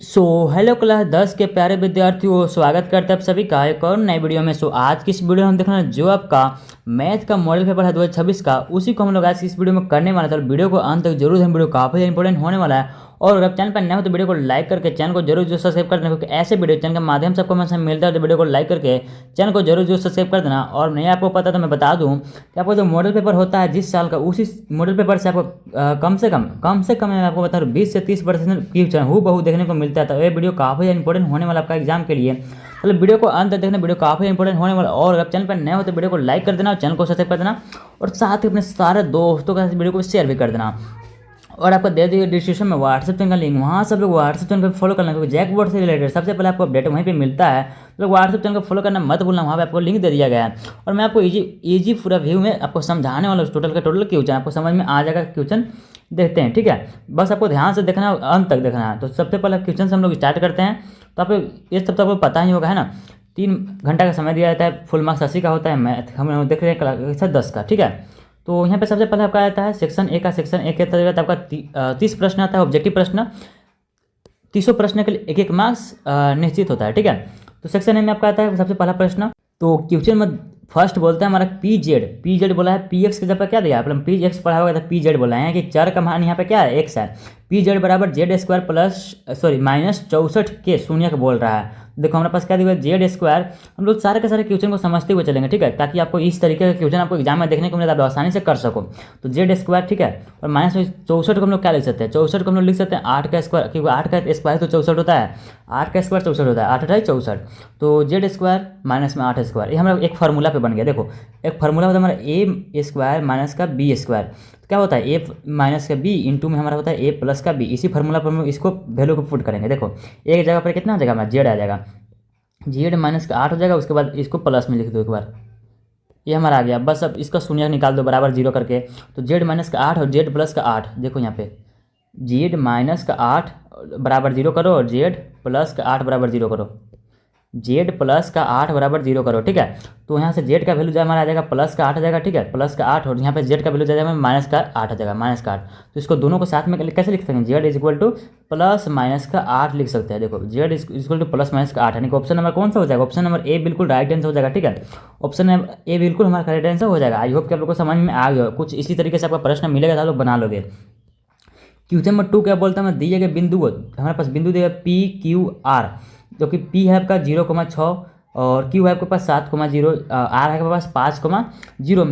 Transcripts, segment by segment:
Hello class 10 के प्यारे विद्यार्थियों, स्वागत करते हैं आप सभी का एक और नई वीडियो में। आज की इस वीडियो में हम देखना जो आपका मैथ का मॉडल पेपर है 2026 का, उसी को हम लोग आज की इस वीडियो में करने वाला था। तो वीडियो को अंत तक जरूर, हम वीडियो काफ़ी इंपॉर्टेंट होने वाला है। और अगर चैनल पर नए हो तो वीडियो को लाइक करके चैनल को जरूर जो सब्सक्राइब कर देना, क्योंकि ऐसे वीडियो चैनल के माध्यम से आपको हमेशा मिलता है। तो वीडियो को लाइक करके चैनल को जरूर जो सब्सक्राइब कर देना। और नहीं आपको पता तो मैं बता दूं कि आपको जो मॉडल पेपर होता है जिस साल का, उसी मॉडल पेपर से आपको कम से कम मैं आपको बता दूँ 20 से 30% क्वेश्चन हूबहू देखने को मिलता है। तो ये वीडियो काफ़ी इंपॉर्टेंट होने वाला आपका एग्जाम के लिए। मतलब वीडियो को अंत तक देखना, वीडियो काफ़ी इंपॉर्टेंट होने वाला। और अगर चैनल पर नए हो तो वीडियो को लाइक कर देना और चैनल को सब्सक्राइब कर देना, और साथ ही अपने सारे दोस्तों के साथ वीडियो को शेयर भी कर देना। और आपको दे दिए डिस्क्रिप्शन में व्हाट्सएप चैनल का लिंक, वहाँ सब लोग व्हाट्सएप चैनल पर फॉलो करना, क्योंकि जैक बोर्ड से रिलेटेड सबसे पहले आपको अपडेट वहीं पे मिलता है। तो लोग व्हाट्सएप चैनल को फॉलो करना मत भूलना, वहाँ पे आपको लिंक दे दिया गया है। और मैं आपको इजी पूरा व्यू में आपको समझाने वाला हूँ। टोटल क्वेश्चन आपको समझ में आ जाएगा। क्वेश्चन देखते हैं, ठीक है। बस आपको ध्यान से देखना है, अंत तक देखना है। तो सबसे पहले क्वेश्चन से हम लोग स्टार्ट करते हैं। तो आपको ये सब तो आपको पता ही होगा, है ना। 3 घंटा का समय दिया जाता है, फुल मार्क्स 80 का होता है। मैथ हम लोग देख रहे हैं कक्षा 10 का, ठीक है। तो यहाँ पे सबसे पहले आपका आता है सेक्शन ए का। सेक्शन ए के तहत आपका 30 प्रश्न आता है, ऑब्जेक्टिव प्रश्न। 30 प्रश्न के लिए एक मार्क्स निश्चित होता है, ठीक है। तो सेक्शन ए में आपका आता है सबसे पहला प्रश्न। तो क्वेश्चन में फर्स्ट बोलता है हमारा पी जेड बोला है। पी एक्स के जब क्या दिया, मतलब पी एक्स पढ़ा होगा तो पी जेड बोला है कि चर का मान यहाँ पे क्या है, एक्स है। पी जेड बराबर जेड स्क्वायर माइनस 64 के शून्य का बोल रहा है। देखो हमारे पास क्या दिया है, जेड स्क्वायर। हम लोग सारे के सारे क्वेश्चन को समझते हुए चलेंगे, ठीक है, ताकि आपको इस तरीके का क्वेश्चन आपको एग्जाम में देखने को मिले, आप आसानी से कर सको। तो जेड स्क्वायर, ठीक है, और माइनस 64 को हम लोग क्या लिख सकते हैं, 64 को हम लोग लिख सकते हैं 8 का स्क्वायर, क्योंकि 8 का स्क्वायर तो 64 होता है। 8 का स्क्वायर 64 होता है, 8 8 64। तो जेड स्क्वायर माइनस में 8 स्क्वायर, ये हमारा एक फार्मूला पे बन गया। देखो एक फार्मूला होता है हमारा ए स्क्वायर माइनस का बी स्क्वायर। क्या होता है, ए माइनस का बी इंटू में हमारा होता है ए प्लस का बी। इसी फार्मूला पर हम लोग इसको वैल्यू को पुट करेंगे। देखो एक जगह पर कितना आ जाएगा हमारा, जेड आ जाएगा, जेड माइनस का 8 हो जाएगा। उसके बाद इसको प्लस में लिख दो एक बार, ये हमारा आ गया। बस अब इसका शून्य निकाल दो बराबर 0 करके। तो जेड माइनस का 8 और जेड प्लस का 8, देखो यहाँ पे जेड माइनस का 8 बराबर 0 करो, और जेड प्लस का 8 बराबर 0 करो। जेड प्लस का 8 बराबर 0 करो, ठीक है। तो यहाँ से जेड का वैल्यू जो हमारा आ जाएगा प्लस का 8 आ जाएगा, ठीक है, प्लस का 8। और यहाँ पे जेड का वैल्यू जाएगा माइनस का 8 आ जाएगा, माइनस का 8। तो इसको दोनों को साथ में कैसे लिख सकते हैं, Z is equal two plus minus का 8 लिख सकते हैं। देखो Z is equal two plus minus का 8, यानी कि ऑप्शन नंबर कौन सा हो जाएगा, ऑप्शन नंबर ए बिल्कुल राइट आंसर हो जाएगा, ठीक है। ऑप्शन नंबर ए बिल्कुल हमारा करेक्ट आंसर हो जाएगा। आई होप कि आप लोग को समझ में आ गया। कुछ इसी तरीके से आपका प्रश्न मिलेगा तो आप लोग बना लोगे। क्वेश्चन नंबर 2 क्या बोलता है, मैं दिए गए बिंदु, हमारे पास बिंदु दिया पी क्यू आर, जो कि पी है आपका 0,6 और क्यू है आपके पास 7,0, आर है आपके पास 5,0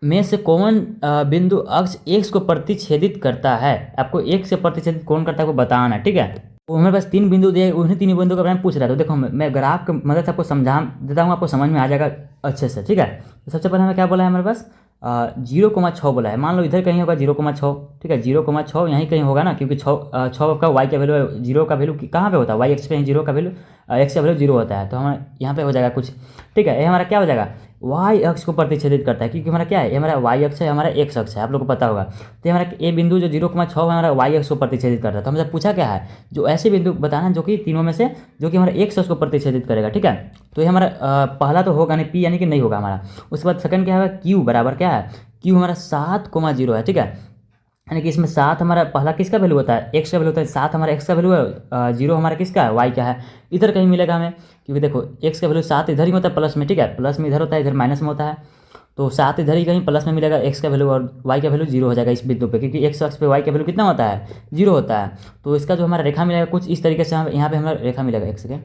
में से कौन बिंदु अक्ष एक्स को प्रतिच्छेदित करता है। आपको एक से प्रतिच्छेदित कौन करता है आपको बताना है, ठीक है। तो हमारे पास 3 बिंदु दिए, उन्हीं 3 बिंदु का बारे में पूछ रहा है। तो देखो मैं ग्राफ की मदद से आपको समझा देता हूँ, आपको समझ में आ जाएगा अच्छे से, ठीक है। तो सबसे पहले हमें क्या बोला है, हमारे पास 0,6 बोला है। मान लो इधर कहीं होगा 0,6, ठीक है, 0,6 यहीं कहीं होगा ना, क्योंकि 6 का वाई का वैल्यू है, 0 का वैल्यू कहाँ पे होता है, वाई एक्स पे 0 का वैल्यू, एक्स का वैल्यू 0 होता है। तो हमारा यहाँ पे हो जाएगा कुछ, ठीक है। ये हमारा क्या हो जाएगा, वाई अक्ष को प्रतिच्छेदित करता है, क्योंकि हमारा क्या है, ये हमारा वाई अक्ष है, हमारा एक्स अक्ष है, आप लोग को पता होगा। तो हमारा ए बिंदु जो 0,6 हमारा वाई अक्ष को प्रतिच्छेदित करता है। तो हमसे पूछा क्या है, जो ऐसे बिंदु बताना जो कि तीनों में से जो कि हमारा एक्स अक्ष को प्रतिच्छेदित करेगा, ठीक है। तो ये हमारा पहला तो होगा नहीं, पी यानी कि नहीं होगा हमारा। उसके बाद सेकंड क्या है, क्यू बराबर क्या है, क्यू हमारा 7,0 है, ठीक है, यानी कि इसमें 7 हमारा पहला किसका वैल्यू होता है, एक्स का वैल्यू होता है। 7 हमारा एक्स का वैल्यू है, 0 हमारा किसका है, वाई का है। इधर कहीं मिलेगा हमें, क्योंकि देखो एक्स का वैल्यू 7 इधर ही होता है प्लस में, ठीक है, प्लस में इधर होता है, इधर माइनस में होता है। तो 7 इधर ही कहीं प्लस में मिलेगा एक्स का वैल्यू, और वाई का वैल्यू 0 हो जाएगा इस बिंदु पे, क्योंकि एक्स अक्ष पे वाई का वैल्यू कितना होता है, 0 होता है। तो इसका जो हमारा रेखा मिलेगा कुछ इस तरीके से, यहाँ पे हमारा रेखा मिलेगा एक्स के,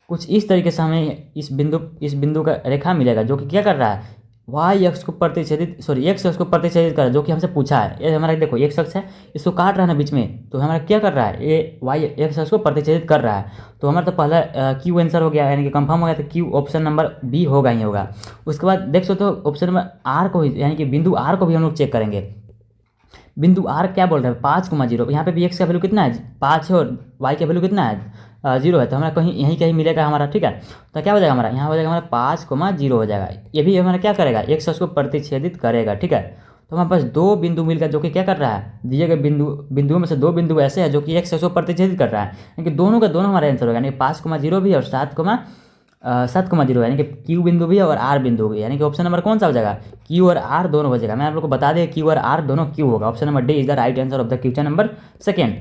कुछ इस तरीके से हमें इस बिंदु का रेखा मिलेगा, जो कि क्या कर रहा है, वाई अक्ष को प्रतिच्छेदित, एक्स अक्ष को प्रतिच्छेदित कर रहा है, जो कि हमसे पूछा है। ये हमारा देखो एक्स अक्ष है, इसको काट रहा है ना बीच में, तो हमारा क्या कर रहा है, ये वाई एक्स अक्ष को प्रतिच्छेदित कर रहा है। तो हमारा तो पहला क्यू आंसर हो गया, यानी कि कंफर्म हो गया। तो क्यू ऑप्शन नंबर बी होगा ही होगा। उसके बाद देख सकते हो ऑप्शन नंबर आर को, यानी कि बिंदु आर को भी हम लोग चेक करेंगे। बिंदु आर क्या बोल रहा है, 5,0, यहाँ पे भी एक्स का वैल्यू कितना है, 5 है, और वाई का वैल्यू कितना है, 0 है। तो हमारा कहीं यहीं कहीं मिलेगा हमारा, ठीक है। तो क्या हो जाएगा हमारा, यहाँ हो जाएगा हमारा 5,0 हो जाएगा। ये भी हमारा क्या करेगा, एक्स अक्ष को प्रतिच्छेदित करेगा, ठीक है। तो हमारे पास 2 बिंदु मिलकर जो कि क्या कर रहा है, दिए गए बिंदुओं में से 2 बिंदु ऐसे हैं जो कि एक्स अक्ष को प्रतिच्छेदित कर रहा है, यानी कि दोनों का दोनों हमारा आंसर होगा, यानी 5,0 भी और 7,0, यानी कि क्यू बिंदु भी है और आर बिंदु भी, यानी कि ऑप्शन नंबर कौन सा हो जाएगा, क्यू और आर दोनों हो जाएगा। मैं आप लोग को बता दें क्यू और आर दोनों क्यू होगा। Option number D is the right answer of the question number second.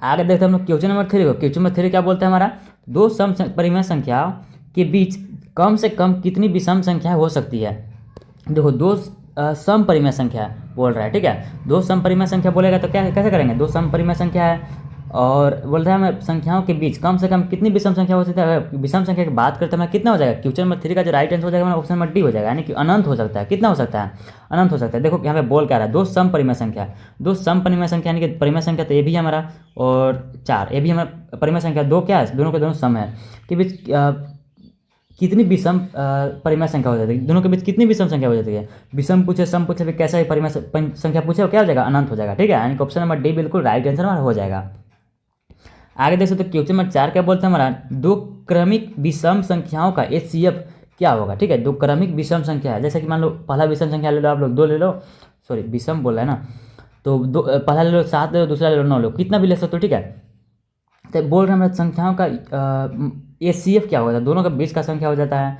आगे देखते हैं हम लोग क्वेश्चन नंबर 3 को। क्वेश्चन नंबर 3 क्या बोलते हैं हमारा, दो परिमेय संख्याओं के बीच कम से कम कितनी विषम संख्या हो सकती है। देखो दो सम परिमेय संख्या बोल रहा है, ठीक है। दो सम परिमेय संख्या बोलेगा तो क्या कैसे करेंगे, दो सम परिमेय संख्या है और बोल रहा है हमें संख्याओं के बीच कम से कम कितनी विषम संख्या हो सकती है। अगर विषम संख्या की बात करते हैं कितना हो जाएगा, क्वेश्चन नंबर 3 का जो राइट आंसर हो जाएगा ऑप्शन नंबर डी हो जाएगा, यानी कि अनंत हो सकता है। कितना हो सकता है, अनंत हो सकता है। देखो यहाँ पे बोल क्या रहा है, दो सम परिमेय संख्या, दो सम परिमेय संख्या यानी कि परिमेय संख्या तो ये भी है हमारा और 4, ये भी हमारा परिमेय संख्या, दो क्या है, दोनों के दोनों सम है के बीच कितनी विषम परिमेय संख्या हो जाती है, दोनों के बीच कितनी विषम संख्या हो जाती है। विषम पूछे सम पूछे फिर कैसा ही परिमेय संख्या पूछे क्या हो जाएगा, अनंत हो जाएगा, ठीक है। यानी कि ऑप्शन नंबर डी बिल्कुल राइट आंसर हमारा हो जाएगा। आगे देख सकते हो क्वेश्चन नंबर 4 क्या बोलते हैं हमारा, दो क्रमिक विषम संख्याओं का HCF क्या होगा, ठीक है। दो क्रमिक विषम संख्या है, जैसे कि मान लो पहला विषम संख्या ले लो आप लोग, 2 ले लो, सॉरी विषम बोल रहा है ना, तो दो पहला ले लो 7 ले लो, दूसरा ले लो 9 लो, कितना भी ले सकते हो, ठीक है। तो बोल रहे हैं हमारे संख्याओं का HCF क्या होता है, दोनों का बीच का संख्या हो जाता है,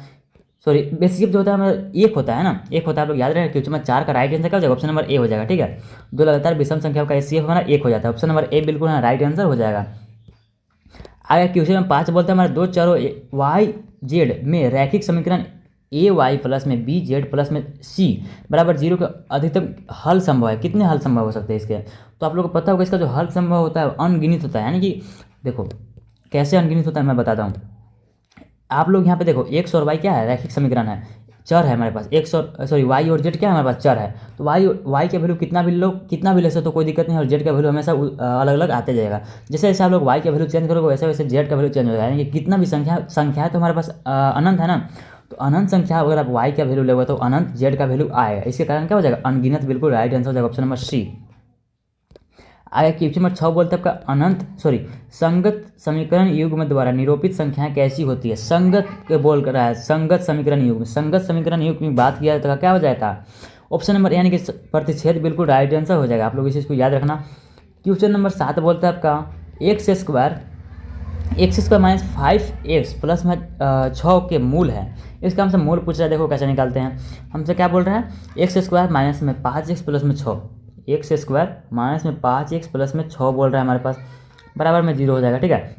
सॉरी HCF जो होता है हमारा एक होता है ना, एक होता है, आप लोग याद रखें। क्वेश्चन नंबर 4 का राइट आंसर क्या हो जाएगा, ऑप्शन नंबर ए हो जाएगा, ठीक है। दो लगातार विषम संख्याओं का HCF हमारा एक हो जाता है, ऑप्शन नंबर ए बिल्कुल राइट आंसर हो जाएगा। आगे क्वेश्चन नंबर 5 बोलते हैं हमारे दो चरों YZ में रैखिक समीकरण AY प्लस में BZ प्लस में C बराबर 0 का अधिकतम हल संभव है, कितने हल संभव हो सकते हैं इसके। तो आप लोगों को पता होगा इसका जो हल संभव होता है अनगिनत होता है, यानी कि देखो कैसे अनगिनत होता है मैं बताता हूँ। आप लोग यहाँ पे देखो x और y क्या है, रैखिक समीकरण है, चर है हमारे पास, x और सॉरी y और z क्या है हमारे पास, चर है। तो y के वैल्यू कितना भी ले सकते तो कोई दिक्कत नहीं, और z का वैल्यू हमेशा अलग अलग आते जाएगा। जैसे जैसे आप लोग y का वैल्यू चेंज करोगे वैसे वैसे z का वैल्यू चेंज हो जाएगा, यानी कि कितना भी संख्या है तो हमारे पास अनंत है ना, तो अनंत संख्या अगर आप y का वैल्यू लेंगे तो अनंत z का वैल्यू आएगा, इसके कारण क्या हो जाएगा, अनगिनत बिल्कुल राइट आंसर हो जाएगा, ऑप्शन नंबर सी। आगे क्वेश्चन नंबर 6 बोलते हैं आपका संगत समीकरण युग्म द्वारा निरूपित संख्याएं कैसी होती है। संगत के बोल कर रहा है, संगत समीकरण युग्म, संगत समीकरण युग्म की बात किया तो क्या हो जाएगा, ऑप्शन नंबर यानी कि प्रतिच्छेद बिल्कुल राइट आंसर हो जाएगा। आप लोग इस चीज़ को याद रखना। क्वेश्चन नंबर 7 बोलता है आपका x square minus 5x plus में 6 के मूल है। इसका हमसे मूल पूछ रहा है, देखो कैसे निकालते हैं। हमसे क्या बोल रहा है, एक्स स्क्वायर माइनस में 5x प्लस में 6, एक्स स्क्वायर माइनस में 5x प्लस में 6 बोल रहा है हमारे पास, बराबर में 0 हो जाएगा, ठीक है।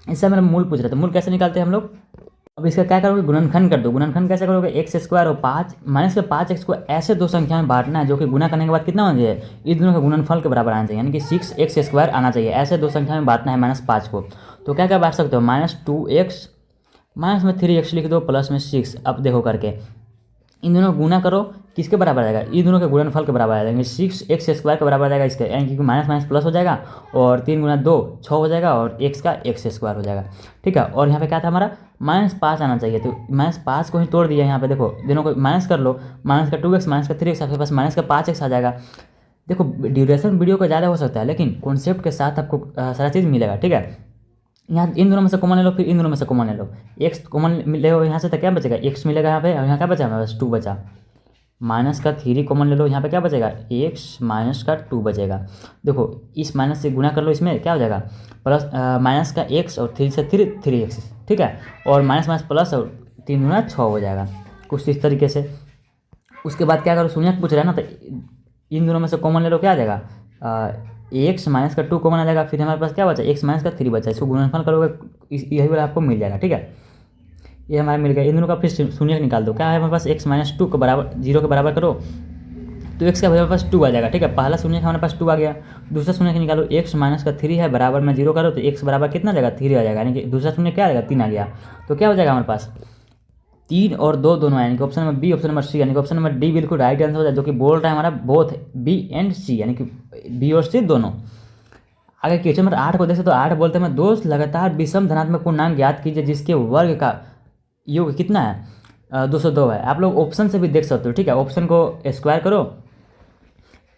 इससे मेरा मूल पूछ रहा था, मूल कैसे निकालते हैं हम लोग। अब इसका क्या करोगे, गुणनखंड कर दो। गुणनखंड कैसे करोगे, एक्स स्क्वायर और 5 माइनस के 5x को ऐसे दो संख्या में बांटना है जो कि गुना करने के बाद कितना होना चाहिए, इस दोनों का गुणनफल के बराबर आना चाहिए, यानी कि 6x स्क्वायर आना चाहिए। ऐसे दो संख्या में बांटना है -5 को, तो क्या क्या बांट सकते हो, -2x माइनस में 3x लिख दो प्लस में 6। अब देखो करके इन दोनों को गुना करो, किसके बराबर आ जाएगा, इन दोनों के गुणनफल के बराबर आ जाएंगे, 6x स्क्वायर के बराबर आ जाएगा इसके, यानी कि माइनस माइनस प्लस हो जाएगा और 3 गुना 2 6 हो जाएगा और x का x स्क्वायर हो जाएगा, ठीक है। और यहाँ पे क्या था हमारा -5 आना चाहिए, तो -5 को ही तोड़ दिया यहाँ पे, देखो दोनों को माइनस कर लो, माइनस का 2x माइनस का 3x आपके पास माइनस का 5x आ जाएगा। देखो ड्यूरेशन वीडियो का ज़्यादा हो सकता है लेकिन कॉन्सेप्ट के साथ आपको सारा चीज़ मिलेगा, ठीक है। यहाँ इन दोनों में से कॉमन ले लो, फिर इन दोनों में से कॉमन ले लो, x कॉमन ले लो यहाँ से, तो क्या बचेगा, x मिलेगा यहाँ पे, और यहाँ क्या बचा हमारे पास 2 बचा, माइनस का 3 कॉमन ले लो, यहाँ पे क्या बचेगा, x माइनस का 2 बचेगा। देखो इस माइनस से गुना कर लो, इसमें क्या हो जाएगा, प्लस माइनस का x और 3 से 3x, ठीक है, और माइनस माइनस प्लस और 3 गुना 6 हो जाएगा, कुछ इस तरीके से। उसके बाद क्या करो, शून्य पूछ रहा है ना, तो इन दोनों में से कॉमन ले लो, क्या आ जाएगा, x माइनस का 2 कॉमन आ जाएगा, फिर हमारे पास क्या बचा, x माइनस का 3 बचा, इसको गुणनफल करोगे यही वाला आपको मिल जाएगा, ठीक है। ये हमारा मिल गया, इन दोनों का फिर शून्य निकाल दो, क्या है हमारे पास, x माइनस 2 के बराबर 0 के बराबर करो तो x का हमारे पास 2 आ जाएगा, ठीक है। पहला शून्य हमारे पास 2 आ गया, दूसरा शून्य का निकालो, x माइनस का 3 है बराबर में 0 करो तो x बराबर कितना आ जाएगा, 3 आ जाएगा, यानी कि दूसरा शून्य क्या आ जाएगा, 3 आ गया, तो क्या हो जाएगा हमारे पास 3 और 2 दोनों, यानी कि option number B, option number C, यानी कि ऑप्शन नंबर डी बिल्कुल राइट आंसर हो जाए, जो कि बोल रहा है हमारा बोथ बी एंड सी, यानी कि बी और सी दोनों। आगे क्वेश्चन नंबर 8 को देखें तो 8 बोलते हैं दो लगातार विषम धनात्मक पूर्णांक ज्ञात कीजिए जिसके वर्ग का योग कितना है, 202 है। आप लोग ऑप्शन से भी देख सकते हो, ठीक है। ऑप्शन को स्क्वायर करो,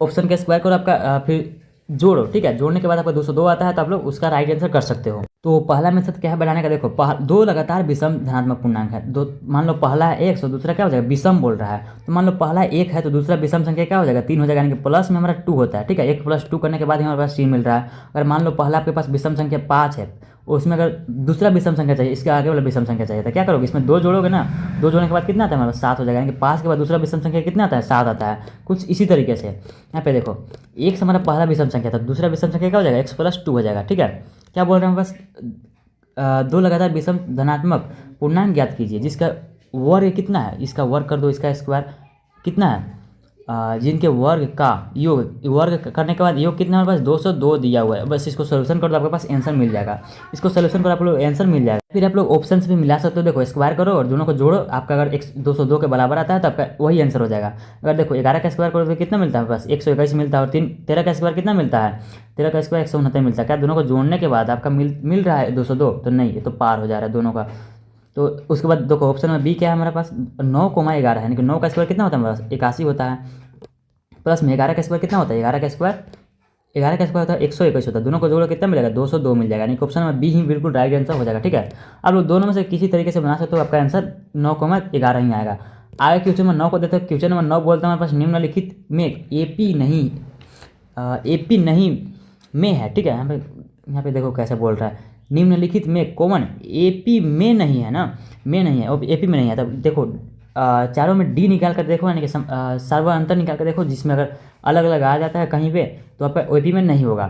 ऑप्शन के स्क्वायर करो आपका, फिर जोड़ो, ठीक है। जोड़ने के बाद आपका 202 आता है तो आप लोग उसका राइट आंसर कर सकते हो। तो पहला मेथड क्या है बनाने का, देखो दो लगातार विषम धनात्मक पूर्णांक है, दो मान लो पहला है 1 और दूसरा क्या हो जाएगा, विषम बोल रहा है, तो मान लो पहला 1 है तो दूसरा विषम संख्या क्या हो जाएगा, 3 हो जाएगा, यानी कि प्लस में हमारा 2 होता है, ठीक है। 1 + 2 करने के बाद ही हमारे पास 3 मिल रहा है। अगर मान लो पहला आपके पास विषम संख्या 5 है, उसमें अगर दूसरा विषम संख्या चाहिए, इसके आगे वाला विषम संख्या चाहिए था, क्या करोगे, इसमें 2 जोड़ोगे ना, 2 जोड़ने के बाद कितना आता है हमारे पास 7 हो जाएगा, यानी कि 5 के बाद दूसरा विषम संख्या कितना आता है 7 आता है। कुछ इसी तरीके से यहाँ पे देखो x हमारा पहला विषम संख्या था, दूसरा विषम संख्या क्या हो जाएगा x+2 हो जाएगा। ठीक है, क्या बोल रहे हैं बस 2 लगातार विषम धनात्मक पूर्णांक ज्ञात कीजिए जिसका वर्ग कितना है, इसका वर्ग कर दो, इसका स्क्वायर कितना है, जिनके वर्ग का योग, वर्ग करने के बाद योग कितना है हमारे पास 202 दिया हुआ है। बस इसको सोल्यूशन कर दो, आपके पास आंसर मिल जाएगा। इसको सोल्यूशन करो, आप लोग आंसर मिल जाएगा। फिर आप लोग ऑप्शन भी मिला सकते हो, देखो स्क्वायर करो और दोनों को जोड़ो, आपका अगर x 202 के बराबर आता है तो आपका वही आंसर हो जाएगा। अगर देखो 11 का स्क्वायर करो तो कितना मिलता है पास 121 मिलता है, और 13 का स्क्वायर कितना मिलता है, 13 का स्क्वायर 169 मिलता है। क्या दोनों को जोड़ने के बाद आपका मिल रहा है 202? तो नहीं, ये तो पार हो जा रहा है दोनों का। तो उसके बाद देखो ऑप्शन में बी क्या है हमारे पास 9,11 यानी कि 9 का स्क्वायर कितना होता है हमारे पास 81 होता है, प्लस में 11 का स्क्वायर कितना होता है, 11 का स्क्वायर होता है 121 होता है। दोनों को जोड़ो कितना मिलेगा 202 मिल जाएगा, यानी कि ऑप्शन में बी ही बिल्कुल राइट आंसर हो जाएगा। ठीक है, आप लोग दोनों में से किसी तरीके से बना सकते हो, आपका आंसर 9,11 ही आएगा। आगे क्वेश्चन नंबर 9 को देखते हो। क्वेश्चन नंबर 9 बोलते हैं हमारे पास निम्नलिखित में एपी नहीं में है। ठीक है, यहाँ पे देखो कैसे बोल रहा है, निम्नलिखित में कॉमन एपी में नहीं है ना, में नहीं है और एपी में नहीं है। तब देखो चारों में डी निकाल कर देखो, यानी कि सर्वांतर निकाल कर देखो, जिसमें अगर अलग अलग आ जाता है कहीं पे तो आपका ओपी में नहीं होगा।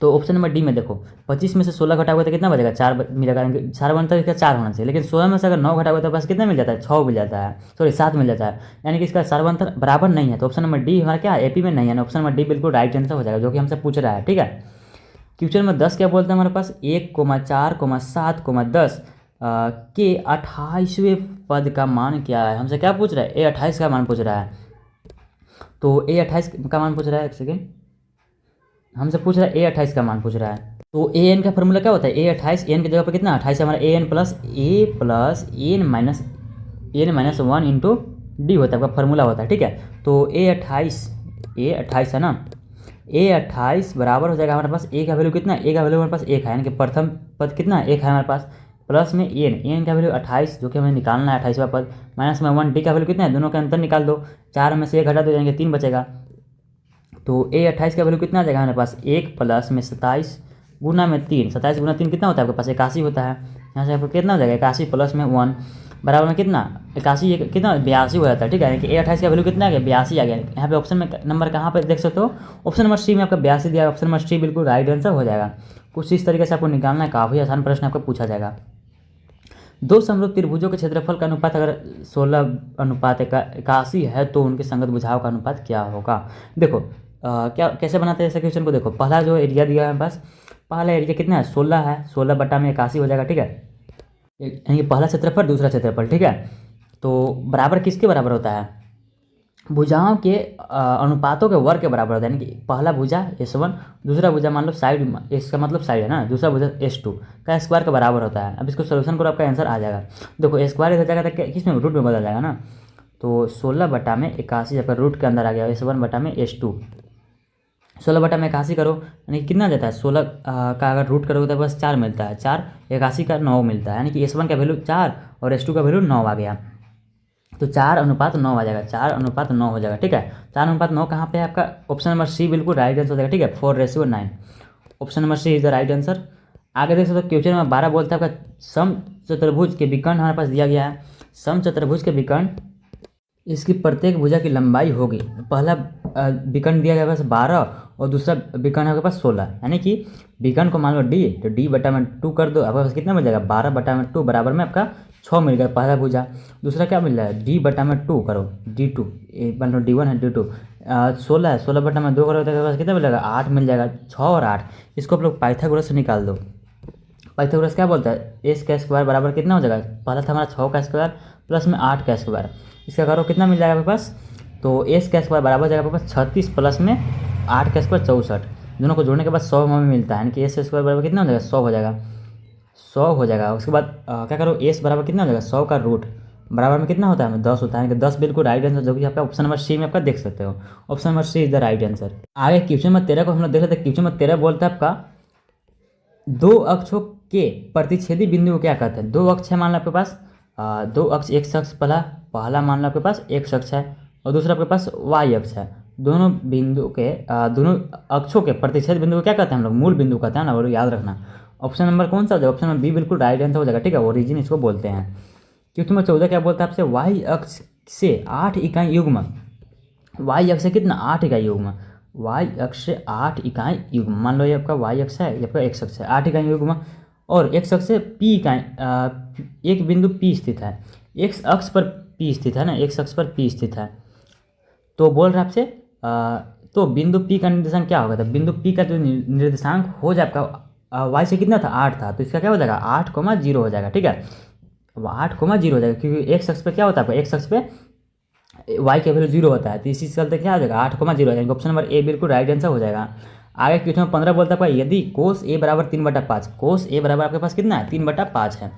तो ऑप्शन नंबर डी में देखो 25 में से 16 घटाओगे तो कितना बचेगा 4 मिलेगा, यानी कि सर्वांतर इसका 4 होना चाहिए। लेकिन 16 में से अगर 9 घटाओगे तो पास कितना मिल जाता है 6 मिल जाता है, सॉरी 7 मिल जाता है, यानी कि इसका सर्वांतर बराबर नहीं है। तो ऑप्शन नंबर डी हमारा क्या है एपी में नहीं है, ऑप्शन नंबर डी बिल्कुल राइट आंसर हो जाएगा, जो कि हमसे पूछ रहा है। ठीक है, क्वेश्चन नंबर 10 क्या बोलते हैं हमारे पास 1,4,7,10 के 28वें पद का मान क्या है। हमसे क्या पूछ रहा है A28 का मान पूछ रहा है। तो A28 का मान पूछ रहा है, एक सेकेंड, हमसे पूछ रहा है A28 का मान पूछ रहा है। तो an का फॉर्मूला क्या होता है A28, an की जगह पर कितना 28 है हमारा an plus n minus 1 into D होता है, आपका फॉर्मूला होता है। ठीक है, तो A28 है ना, A28 बराबर हो जाएगा हमारे पास a का वैल्यू कितना है, a का वैल्यू हमारे पास 1 है, यानी कि प्रथम पद कितना है 1 है हमारे पास, प्लस में n का वैल्यू 28 जो कि हमें निकालना है 28वां पद, माइनस में 1 डी का वैल्यू कितना है, दोनों का अंतर निकाल दो, 4 में से 1 घटा दो यानी कि 3 बचेगा। तो A28 का वैल्यू कितना आ जाएगा हमारे पास 1 प्लस में 27 गुना में 3, 27 गुना 3 कितना होता है आपके पास 81 होता है। यहाँ से आपको कितना हो जाएगा 81 प्लस में 1 बराबर में कितना 81 कितना 82 हो जाता है। ठीक है, यानी कि A28 का वैल्यू कितना आ गया 82 आ गया। यहाँ पे ऑप्शन में नंबर कहाँ पर देख सकते हो, ऑप्शन नंबर सी में आपका 82 दिया है, ऑप्शन नंबर सी बिल्कुल राइट आंसर हो जाएगा। कुछ इस तरीके से आपको निकालना है, काफ़ी आसान प्रश्न आपको पूछा जाएगा। दो समरूप त्रिभुजों के क्षेत्रफल का अनुपात अगर 16:81 है तो उनके संगत भुजाओं का अनुपात क्या होगा। देखो क्या कैसे बनाते हैं ऐसे क्वेश्चन को, देखो पहला जो एरिया दिया है हमारे पास, पहला एरिया कितना है 16 है, 16/81 हो जाएगा। ठीक है, यानी कि पहला क्षेत्रफल दूसरा क्षेत्रफल। ठीक है, तो बराबर किसके बराबर होता है, भुजाओं के अनुपातों के वर्ग के बराबर होता है। यानी कि पहला भुजा S1, दूसरा भुजा मान लो साइड, इसका मतलब साइड है ना, दूसरा भुजा S2 का स्क्वायर के बराबर होता है। अब इसको सोल्यूशन करो, आपका आंसर आ जाएगा। देखो स्क्वायर इधर जाएगा तो किस में रूट में बदल जाएगा ना, तो 16/81 आपका रूट के अंदर आ गया S1/S2, 16/81 करो यानी कि कितना जाता है 16 का अगर रूट करोगे तो बस 4 मिलता है, 4 81 का 9 मिलता है, यानी कि S1 का वैल्यू 4 और S2 का वैल्यू 9 आ गया। तो 4:9 आ जाएगा, 4:9 हो जाएगा। ठीक है, 4:9 कहाँ पे है आपका, ऑप्शन नंबर सी बिल्कुल राइट आंसर हो जाएगा। ठीक है, 4:9, option number C is the right answer. आगे देख सकते हो क्वेश्चन नंबर 12 बोलता है आपका सम चतुर्भुज के विकर्ण हमारे पास दिया गया है। सम चतुर्भुज के विकर्ण, इसकी प्रत्येक भुजा की लंबाई होगी, पहला विकर्ण दिया गया बस 12 और दूसरा विकर्ण आपके पास 16, यानी कि विकर्ण को मान लो डी, तो D/2 कर दो, आपके पास कितना मिल जाएगा 12/2 बराबर में आपका 6 मिल गया पहला भुजा। दूसरा क्या मिल रहा है D/2 करो, D2 मान लो D1 है, D2 16 है, 16/2 करो तो आपके पास कितना मिलेगा 8 मिल जाएगा। 6 और 8 इसको आप लोग पाइथागोरस से निकाल दो। पाइथागोरस क्या बोलता है S का स्क्वायर बराबर कितना हो जाएगा, पहला था हमारा 6 का स्क्वायर प्लस में 8 का स्क्वायर, इसका करो कितना मिल जाएगा आपके पास, तो S का स्क्वायर बराबर हो जाएगा आपके पास 36 प्लस में 8 का स्क्वायर 64, दोनों को जोड़ने के बाद 100 हमें मिलता है, यानी कि S स्क्वायर बराबर कितना हो जाएगा 100 हो जाएगा, 100 हो जाएगा। उसके बाद क्या करो S बराबर कितना हो जाएगा 100 का रूट बराबर में कितना होता है 10 होता है, यानी कि 10 बिल्कुल राइट आंसर, जो कि आपका ऑप्शन नंबर सी में आपका देख सकते हो, option number C is the right answer. आगे क्वेश्चन नंबर 13 को हम लोग देख लेते हैं। क्वेश्चन नंबर 13 बोलता है आपका दो अक्षों के प्रतिच्छेदी बिंदु को क्या कहते हैं। दो अक्ष है मान लो आपके पास, दो अक्ष, एक अक्ष पहला मान लो आपके पास एक अक्ष है और दूसरा आपके पास y अक्ष है। दोनों बिंदु के दोनों अक्षों के प्रतिच्छेद बिंदु को क्या कहते हैं हम लोग, मूल बिंदु कहते हैं ना, और याद रखना ऑप्शन नंबर कौन सा हो जाएगा, ऑप्शन नंबर बी बिल्कुल राइट आंसर हो जाएगा। ठीक है, ओरिजिन इसको बोलते हैं। क्वेश्चन नंबर 14 क्या बोलता है आपसे, वाई अक्ष से 8 इकाई युग्म, वाई अक्ष से कितना 8 इकाई युग्म, वाई अक्ष से 8 इकाई युग्म, मान लो ये आपका वाई अक्ष है, ये आपका एक्स अक्ष है, 8 इकाई युग्म, और एक्स अक्ष से पी इकाई एक बिंदु पी स्थित है, एक्स अक्ष पर पी स्थित है ना, एक्स अक्ष पर पी स्थित है। तो बोल रहा है आपसे तो बिंदु पी का निर्देशांक क्या होगा, तो बिंदु पी का जो निर्देशांक हो जाए आपका वाई से कितना था 8 था, तो इसका क्या हो जाएगा 8,0 हो जाएगा। ठीक है, 8,0 हो जाएगा, क्योंकि एक्स अक्ष पे क्या होता है आपका, एक्स अक्ष पे वाई का वैल्यू 0 होता है, तो इसी चलते क्या हो जाएगा 8,0 हो जाएगा। ऑप्शन नंबर ए बिल्कुल राइट आंसर हो जाएगा। आगे क्वेश्चन नंबर 15 बोलता है यदि कोस ए बराबर 3/5, कोस ए बराबर आपके पास कितना है 3/5 है,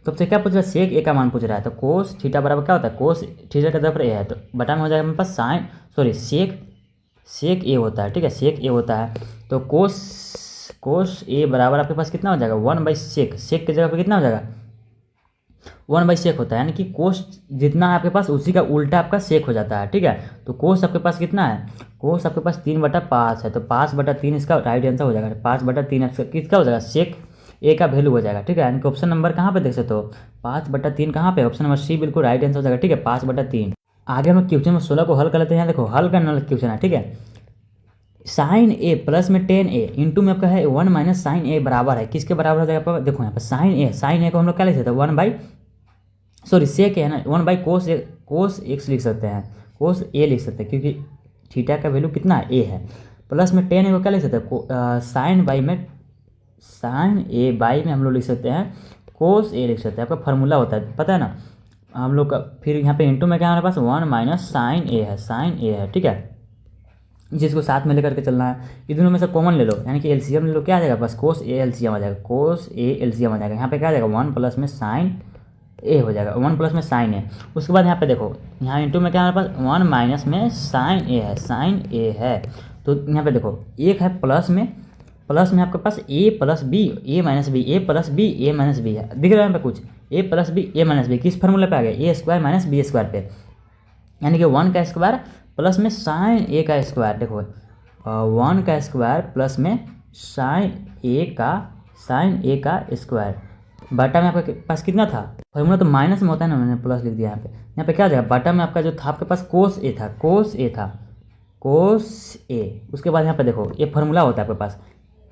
तो आपसे क्या पूछ रहा है, सेक ए का मान पूछ रहा है। तो कोस थीटा बराबर क्या होता है, कोस थीटा का तरफ ए है, तो बटा में हो जाएगा मेरे पास साइन सेक ए होता है। ठीक है, सेक ए होता है, तो कोस ए बराबर आपके पास कितना हो जाएगा 1/सेक, सेक की जगह पर कितना हो जाएगा 1/सेक होता है, यानी कि कोस जितना है आपके पास उसी का उल्टा आपका सेक हो जाता है। ठीक है, तो कोस आपके पास कितना है, कोस आपके पास 3/5 है, तो 5/3 इसका राइट आंसर हो जाएगा। 5/3 किसका हो जाएगा, सेक ए का वैल्यू हो जाएगा। ठीक है, यानी कि ऑप्शन नंबर कहाँ पे देख सकते हो 5/3 कहाँ पे, ऑप्शन नंबर सी बिल्कुल राइट आंसर हो जाएगा। ठीक है, 5/3। आगे हम क्वेश्चन में 16 को हल कर लेते हैं। देखो हल करने वाला क्वेश्चन है। ठीक है, साइन ए प्लस में टेन ए इंटू में आपका है 1 माइनस साइन ए बराबर है किसके बराबर हो जाएगा, देखो यहाँ पर साइन ए को हम लोग क्या लिख सकते हैं सेक है ना 1 बाई कोस एक्स लिख सकते हैं, कोस ए लिख सकते हैं, क्योंकि थीटा का वैल्यू कितना है ए है, प्लस में टेन ए को क्या लिख सकते हैं साइन ए बाई में हम लोग लिख सकते हैं कोस ए लिख सकते हैं, आपका फार्मूला होता है पता है ना हम लोग का। फिर यहाँ पे इंटू में क्या हमारे पास 1 माइनस साइन ए है। ठीक है, जिसको साथ में लेकर के चलना है, ये दोनों में से कॉमन ले लो, यानी कि एलसीएम ले लो, क्या आ जाएगा बस कोस ए एलसीएम आ जाएगा, कोस ए एलसीएम आ जाएगा। यहाँ पे क्या आ जाएगा 1 प्लस में साइन ए हो जाएगा, 1 प्लस में साइन ए। उसके बाद यहाँ पे देखो यहाँ इंटू में क्या हमारे पास 1 माइनस में साइन ए है, तो यहाँ पे देखो एक है प्लस में आपके पास ए प्लस बी ए माइनस बी ए प्लस बी ए माइनस बी है, दिख रहा है यहाँ पे कुछ ए प्लस बी ए माइनस बी किस फार्मूला पे आ गया ए स्क्वायर माइनस बी स्क्वायर पे, यानी कि 1 का स्क्वायर प्लस में साइन ए का स्क्वायर, देखो 1 का स्क्वायर प्लस में साइन ए का स्क्वायर बटा में आपके पास कितना था, फॉर्मूला तो माइनस में होता है ना, मैंने प्लस लिख दिया यहाँ पे क्या आ जाएगा बटा में आपका जो था आपके पास कोस ए। उसके बाद यहाँ पे देखो ये फार्मूला होता है आपके पास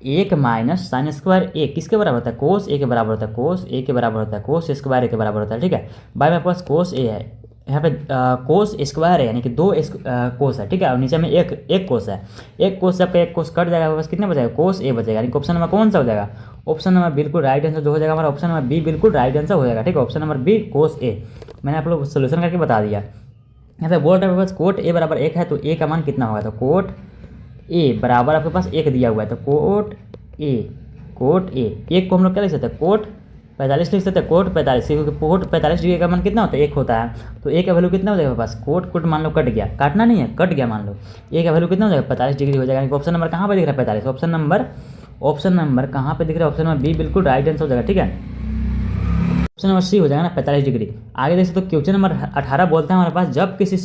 1 माइनस साइन स्क्वायर ए किसके बराबर होता है, कोस ए के बराबर होता है, कोस स्क्वायर ए के बराबर होता है। ठीक है, बाय में आपके पास कोस ए है, यहाँ पे कोस स्क्वायर है, यानी कि 2 कोस है। ठीक है, और नीचे में एक कोस है, एक कोस से आपका एक कोस कट जाएगा, बस कितना बचेगा कोस ए बचेगा, यानी कि ऑप्शन नंबर कौन सा हो जाएगा, ऑप्शन नंबर बिल्कुल राइट आंसर जो हो जाएगा हमारा ऑप्शन नंबर बी बिल्कुल राइट आंसर हो जाएगा। ठीक है, ऑप्शन नंबर बी कोस ए मैंने आप लोग सोल्यूशन करके बता दिया। यहाँ पे बोल रहे हैं बस कोट ए बराबर 1 है, तो ए का मान कितना होगा, तो कोट ए बराबर आपके पास 1 दिया हुआ है, तो कोट ए एक को हम लोग क्या लिख सकते हैं कोट 45 लिख सकते हैं, कोट 45 क्योंकि कोट 45 डिग्री का मान कितना होता है 1 होता है, तो ए का वैल्यू कितना हो जाएगा पास कोट मान लो कट गया, काटना नहीं है कट गया मान लो, ए का वैल्यू कितना हो जाएगा 45 डिग्री हो जाएगा। ऑप्शन नंबर कहाँ पे दिख रहा है 45, ऑप्शन नंबर कहाँ पे दिख रहा है, ऑप्शन नंबर बी बिल्कुल राइट आंसर हो जाएगा। ठीक है, ऑप्शन नंबर सी हो जाएगा ना 45 डिग्री। आगे देख सकते हो क्वेश्चन नंबर 18 बोलते हैं हमारे पास जब किसी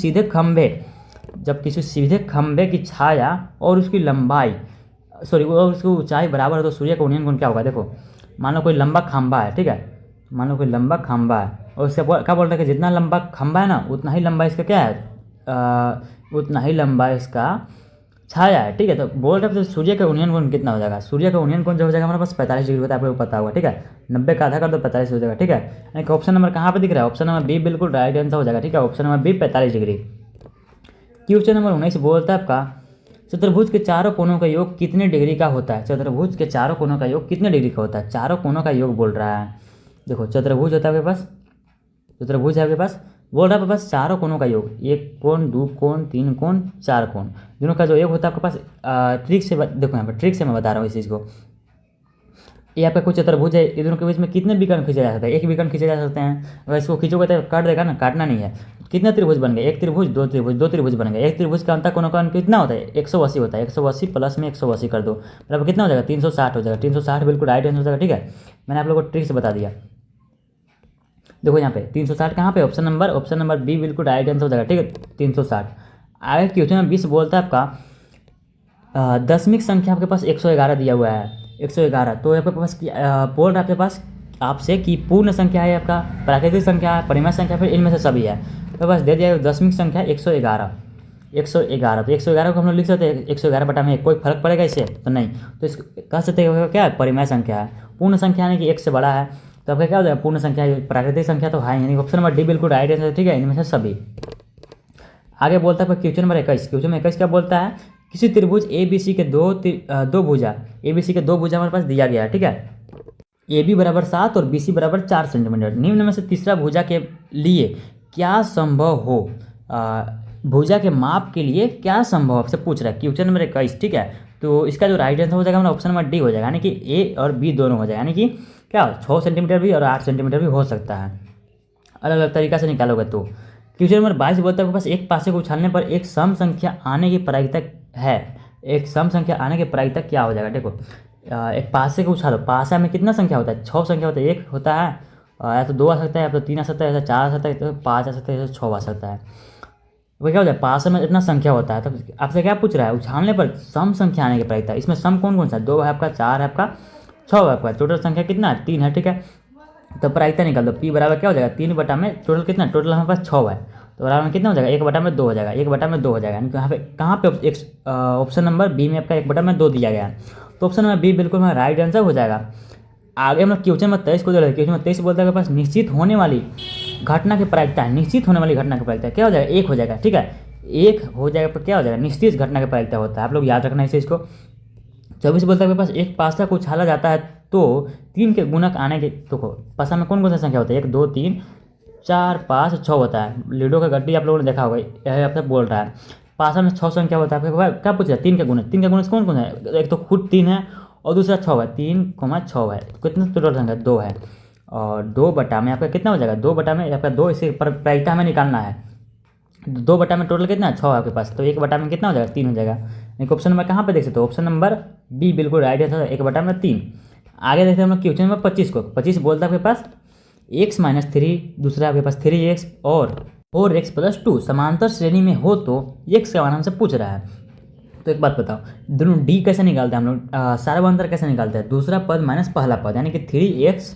सीधे खंभे की छाया और उसकी लंबाई और उसकी ऊंचाई बराबर है तो सूर्य का उन्नयन कोण क्या होगा। देखो मान लो कोई लंबा खंभा है, ठीक है, मान लो कोई लंबा खंभा है और इससे क्या बोल रहे हैं कि जितना लंबा खंभा है ना उतना ही लंबा इसका क्या है, उतना ही लंबा इसका छाया है। ठीक है, तो बोल रहे हैं सूर्य का उन्नयन कोण कितना हो जाएगा, सूर्य का उन्नयन कोण जो हो जाएगा हमारे पास 45 डिग्री होता है, आपको पता होगा। ठीक है, 90 का आधा कर दो 45 हो जाएगा। ठीक है, यानी कि ऑप्शन नंबर कहाँ पे दिख रहा है, ऑप्शन नंबर बी बिल्कुल राइट आंसर हो जाएगा। ठीक है, option number B 45 degree. Question number 19 बोलता है आपका चतुर्भुज के चारों कोनों का योग कितने डिग्री का होता है। चतुर्भुज के चारों कोनों का योग कितने डिग्री का होता है, चारों कोनों का योग बोल रहा है। देखो चतुर्भुज होता है आपके पास, चतुर्भुज है आपके पास, बोल रहा है आपके पास चारों कोनों का योग, 1 कोण 2 कोण 3 कोण 4 कोण, दोनों का जो योग होता है आपके पास ट्रिक से देखो यहाँ पर ट्रिक से मैं बता रहा हूँ इस चीज़ को। ये आपका कुछ चतुर्भुज है, ये दोनों के बीच में कितने विकर्ण खींचे जा सकते हैं, एक विकर्ण खींचे जा सकते हैं। अगर इसको खींचोगे तो काट देगा ना, काटना नहीं है। कितने त्रिभुज बन गए, एक त्रिभुज दो त्रिभुज बन गए। एक त्रिभुज का अंतर कोनों का कितना होता है 180 होता है, 180 प्लस में 180 कर दो मतलब कितना हो जाएगा 360 हो जाएगा। 360 बिल्कुल राइट आंसर हो जाएगा। ठीक है, मैंने आप लोगों को ट्रिक से बता दिया। देखो यहाँ पे 360 कहाँ पे, ऑप्शन नंबर बी बिल्कुल राइट आंसर हो जाएगा। ठीक है, 360। आगे क्वेश्चन नंबर 20 बोलता है आपका दशमिक संख्या आपके पास 111 दिया हुआ है, 111। तो आपके पास बोल रहा है आपके पास आपसे कि पूर्ण संख्या है आपका, प्राकृतिक संख्या है, परिमेय संख्या, फिर इनमें से सभी है। तो बस दे दिया दशमिक संख्या 111। 111 तो 111 को हम लोग लिख सकते हैं 111 बटा में 1, कोई फर्क पड़ेगा इससे तो नहीं। तो इसको कह सकते हैं क्या है, परिमेय संख्या है। पूर्ण संख्या यानी कि 1 से बड़ा है, तो आपका क्या हो जाएगा, पूर्ण संख्या है। प्राकृतिक संख्या तो है यानी ऑप्शन नंबर डी बिल्कुल राइट आंसर, ठीक है, इनमें से सभी। आगे बोलता है क्वेश्चन नंबर 21। क्वेश्चन नंबर 21 क्या बोलता है, किसी त्रिभुज ए बी सी के दो भुजा हमारे पास दिया गया है, ठीक है। ए बी बराबर 7 और बी सी बराबर 4 सेंटीमीटर। निम्न में से तीसरा भुजा के लिए क्या संभव हो, भुजा के माप के लिए क्या संभव आपसे पूछ रहा है, क्वेश्चन नंबर 21, ठीक है। तो इसका जो राइट आंसर हो जाएगा हमारा ऑप्शन नंबर डी हो जाएगा, यानी कि ए और बी दोनों हो जाएगा, यानी कि क्या 6 सेंटीमीटर भी और 8 सेंटीमीटर भी हो सकता है, अलग अलग तरीका से निकालोगे। तो क्वेश्चन नंबर 22 बोलता है आपके पास एक पासे को उछालने पर एक सम संख्या आने की प्रायिकता है, एक सम संख्या आने की प्रायिकता क्या हो जाएगा। देखो एक पासे को उछालो, पासा में कितना संख्या होता है, 6 संख्या होता है, एक होता है या तो 2 आ सकता है, या तो 3 आ सकता है, या 4 आ सकता है, तो 5 आ सकता है, या 6 आ सकता है। वो क्या होता है, पासे में इतना संख्या होता है। तो आपसे क्या पूछ रहा है, उछालने पर सम संख्या आने की प्रायिकता। इसमें सम कौन कौन सा है, 2 है आपका, 4 है आपका, 6 है आपका, टोटल संख्या कितना है, 3 है, ठीक है। तो प्रायिकता निकाल दो, पी बराबर क्या हो जाएगा, 3 बटा में टोटल कितना, टोटल हमारे पास 6 है, तो बराबर में कितना हो जाएगा, 1 बटा में 2 हो जाएगा, 1 बटा में 2 हो जाएगा। यानी कि यहाँ पे कहाँ पे ऑप्शन नंबर बी में आपका 1 बटा में 2 दिया गया है, तो ऑप्शन नंबर बी बिल्कुल हमारा राइट आंसर हो जाएगा। आगे हम लोग क्वेश्चन नंबर 23 को दे रहे हैं। क्वेश्चन नंबर 23 बोलता है के पास निश्चित होने वाली घटना की प्रायिकता है, निश्चित होने वाली घटना की प्रायिकता क्या हो जाएगा, 1 हो जाएगा, ठीक है, 1 हो जाएगा। पर क्या हो जाएगा, निश्चित घटना की प्रायिकता होता है, आप लोग याद रखना इसे इसको। 24 बोलता है के पास एक पासा को उछाला जाता है तो 3 के गुणक आने के, तो पासा में कौन कौन सा संख्या होता है, 1 2 3 4 5 6 होता है। लूडो का गड्डी आप लोगों ने देखा होगा, यह आपसे बोल रहा है पासा में 6 संख्या होता है। आपके क्या पूछ रहा है, 3 के गुणक, 3 के गुणक कौन कौन है, एक तो खुद 3 है और दूसरा 6 है, 3 6 है, कितना टोटल संख्या 2 है। और 2 बटा में आपका कितना हो जाएगा, 2 बटा में आपका 2, इसे प्रायिकता हमें निकालना है। 2 बटा में टोटल कितना है, 6 है आपके पास, तो 1 बटा में कितना हो जाएगा, 3 हो जाएगा। एक ऑप्शन नंबर कहाँ पे देख सकते हो, ऑप्शन नंबर बी बिल्कुल राइट आंसर, 1 बटा में 3। आगे देखते हैं हम लोग क्वेश्चन नंबर 25 को। 25 बोलता है आपके पास x माइनस 3, दूसरा आपके पास 3x और 4x प्लस 2 समांतर श्रेणी में हो तो x का मान हमसे पूछ रहा है। तो एक बात बताओ, दोनों d कैसे निकालते हैं हम लोग, सार्वधातुक कैसे निकालते हैं, दूसरा पद माइनस पहला पद, यानी कि 3x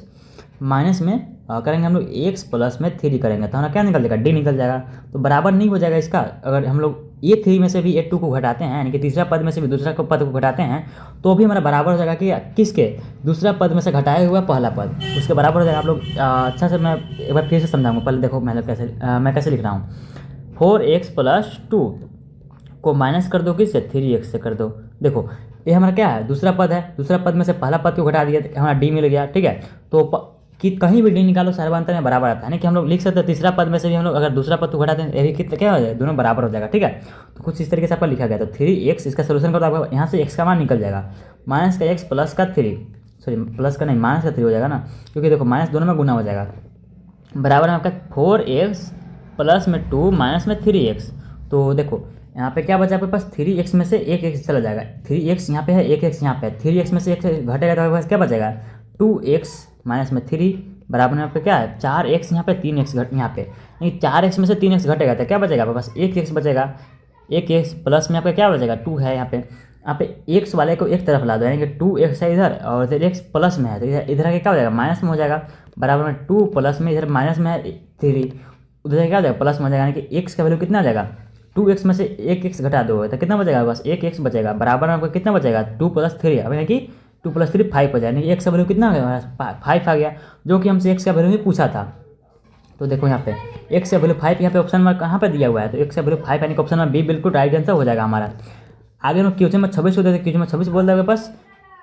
माइनस में करेंगे हम लोग x प्लस में 3 करेंगे तो हमारा क्या निकल जाएगा, d निकल जाएगा। तो बराबर नहीं हो जाएगा इसका, अगर हम लोग a3 में से भी a2 को घटाते हैं, यानी कि तीसरा पद में से भी दूसरा पद को घटाते हैं, तो भी हमारा बराबर हो जाएगा कि किसके, दूसरा पद में से घटाया हुआ पहला पद, उसके बराबर हो जाएगा। आप लोग अच्छा से मैं एक बार फिर से समझाऊंगा, पहले देखो मैं कैसे लिख रहा हूँ। 4x प्लस 2 को माइनस कर दो किससे, 3x से कर दो। देखो ये हमारा क्या है, दूसरा पद है, दूसरा पद में से पहला पद को घटा दिया तो हमारा डी मिल गया, ठीक है। तो कि कहीं भी डी निकालो सार्वधातुक में बराबर आता है, यानी कि हम लोग लिख सकते हैं तीसरा पद में से भी हम लोग अगर दूसरा पद को घटाते हैं, ये भी कितना क्या हो जाएगा, दोनों बराबर हो जाएगा, ठीक है। तो कुछ इस तरीके से आपका लिखा गया। तो 3x इसका सोल्यूशन करो, आपका यहाँ से x का मान निकल जाएगा, माइनस का x प्लस का 3, सॉरी प्लस का नहीं माइनस का 3 हो जाएगा ना, क्योंकि देखो माइनस दोनों में गुना हो जाएगा, बराबर में आपका 4x प्लस में 2 माइनस में 3x। तो देखो यहाँ पे क्या बचा आपके पास, 3x में से 1x चला जाएगा, 3x यहाँ पे है, 1x यहाँ पे है, 3x में से 1 घटेगा तो आपके पास क्या बचेगा, 2x माइनस में 3 बराबर में आपका क्या है, 4x यहाँ पे 3x यहाँ पे, नहीं 4x में से 3x घटेगा तो क्या बचेगा आपके पास, 1x बचेगा। 1x प्लस में आपका क्या बचेगा, 2 है यहाँ पे x वाले को एक तरफ ला दो, यानी कि 2x है इधर और इधर x प्लस में है, तो इधर आके क्या हो जाएगा, माइनस में हो जाएगा, बराबर में 2 प्लस में इधर माइनस में है 3, उधर क्या हो जाएगा, प्लस में हो जाएगा, यानी कि x का वैल्यू कितना आ जाएगा, 2x में से 1x घटा दो तो कितना बचेगा, बस 1x बचेगा, बराबर में आपका कितना बचेगा, 2 प्लस 3, अब यानी कि 2 प्लस 3 5 हो जाए, यानी कि x का वैल्यू कितना आ गया, 5 आ गया, जो कि हमसे x का वैल्यू भी पूछा था। तो देखो यहाँ पे x का वैल्यू 5 यहाँ पे ऑप्शन नंबर कहाँ पे दिया हुआ है, तो x का वैल्यू 5 यानी कि ऑप्शन नंबर बी बिल्कुल राइट आंसर हो जाएगा हमारा। आगे हम क्वेश्चन नंबर 26 होते हैं। क्वेश्चन नंबर 26 बोल रहा है बस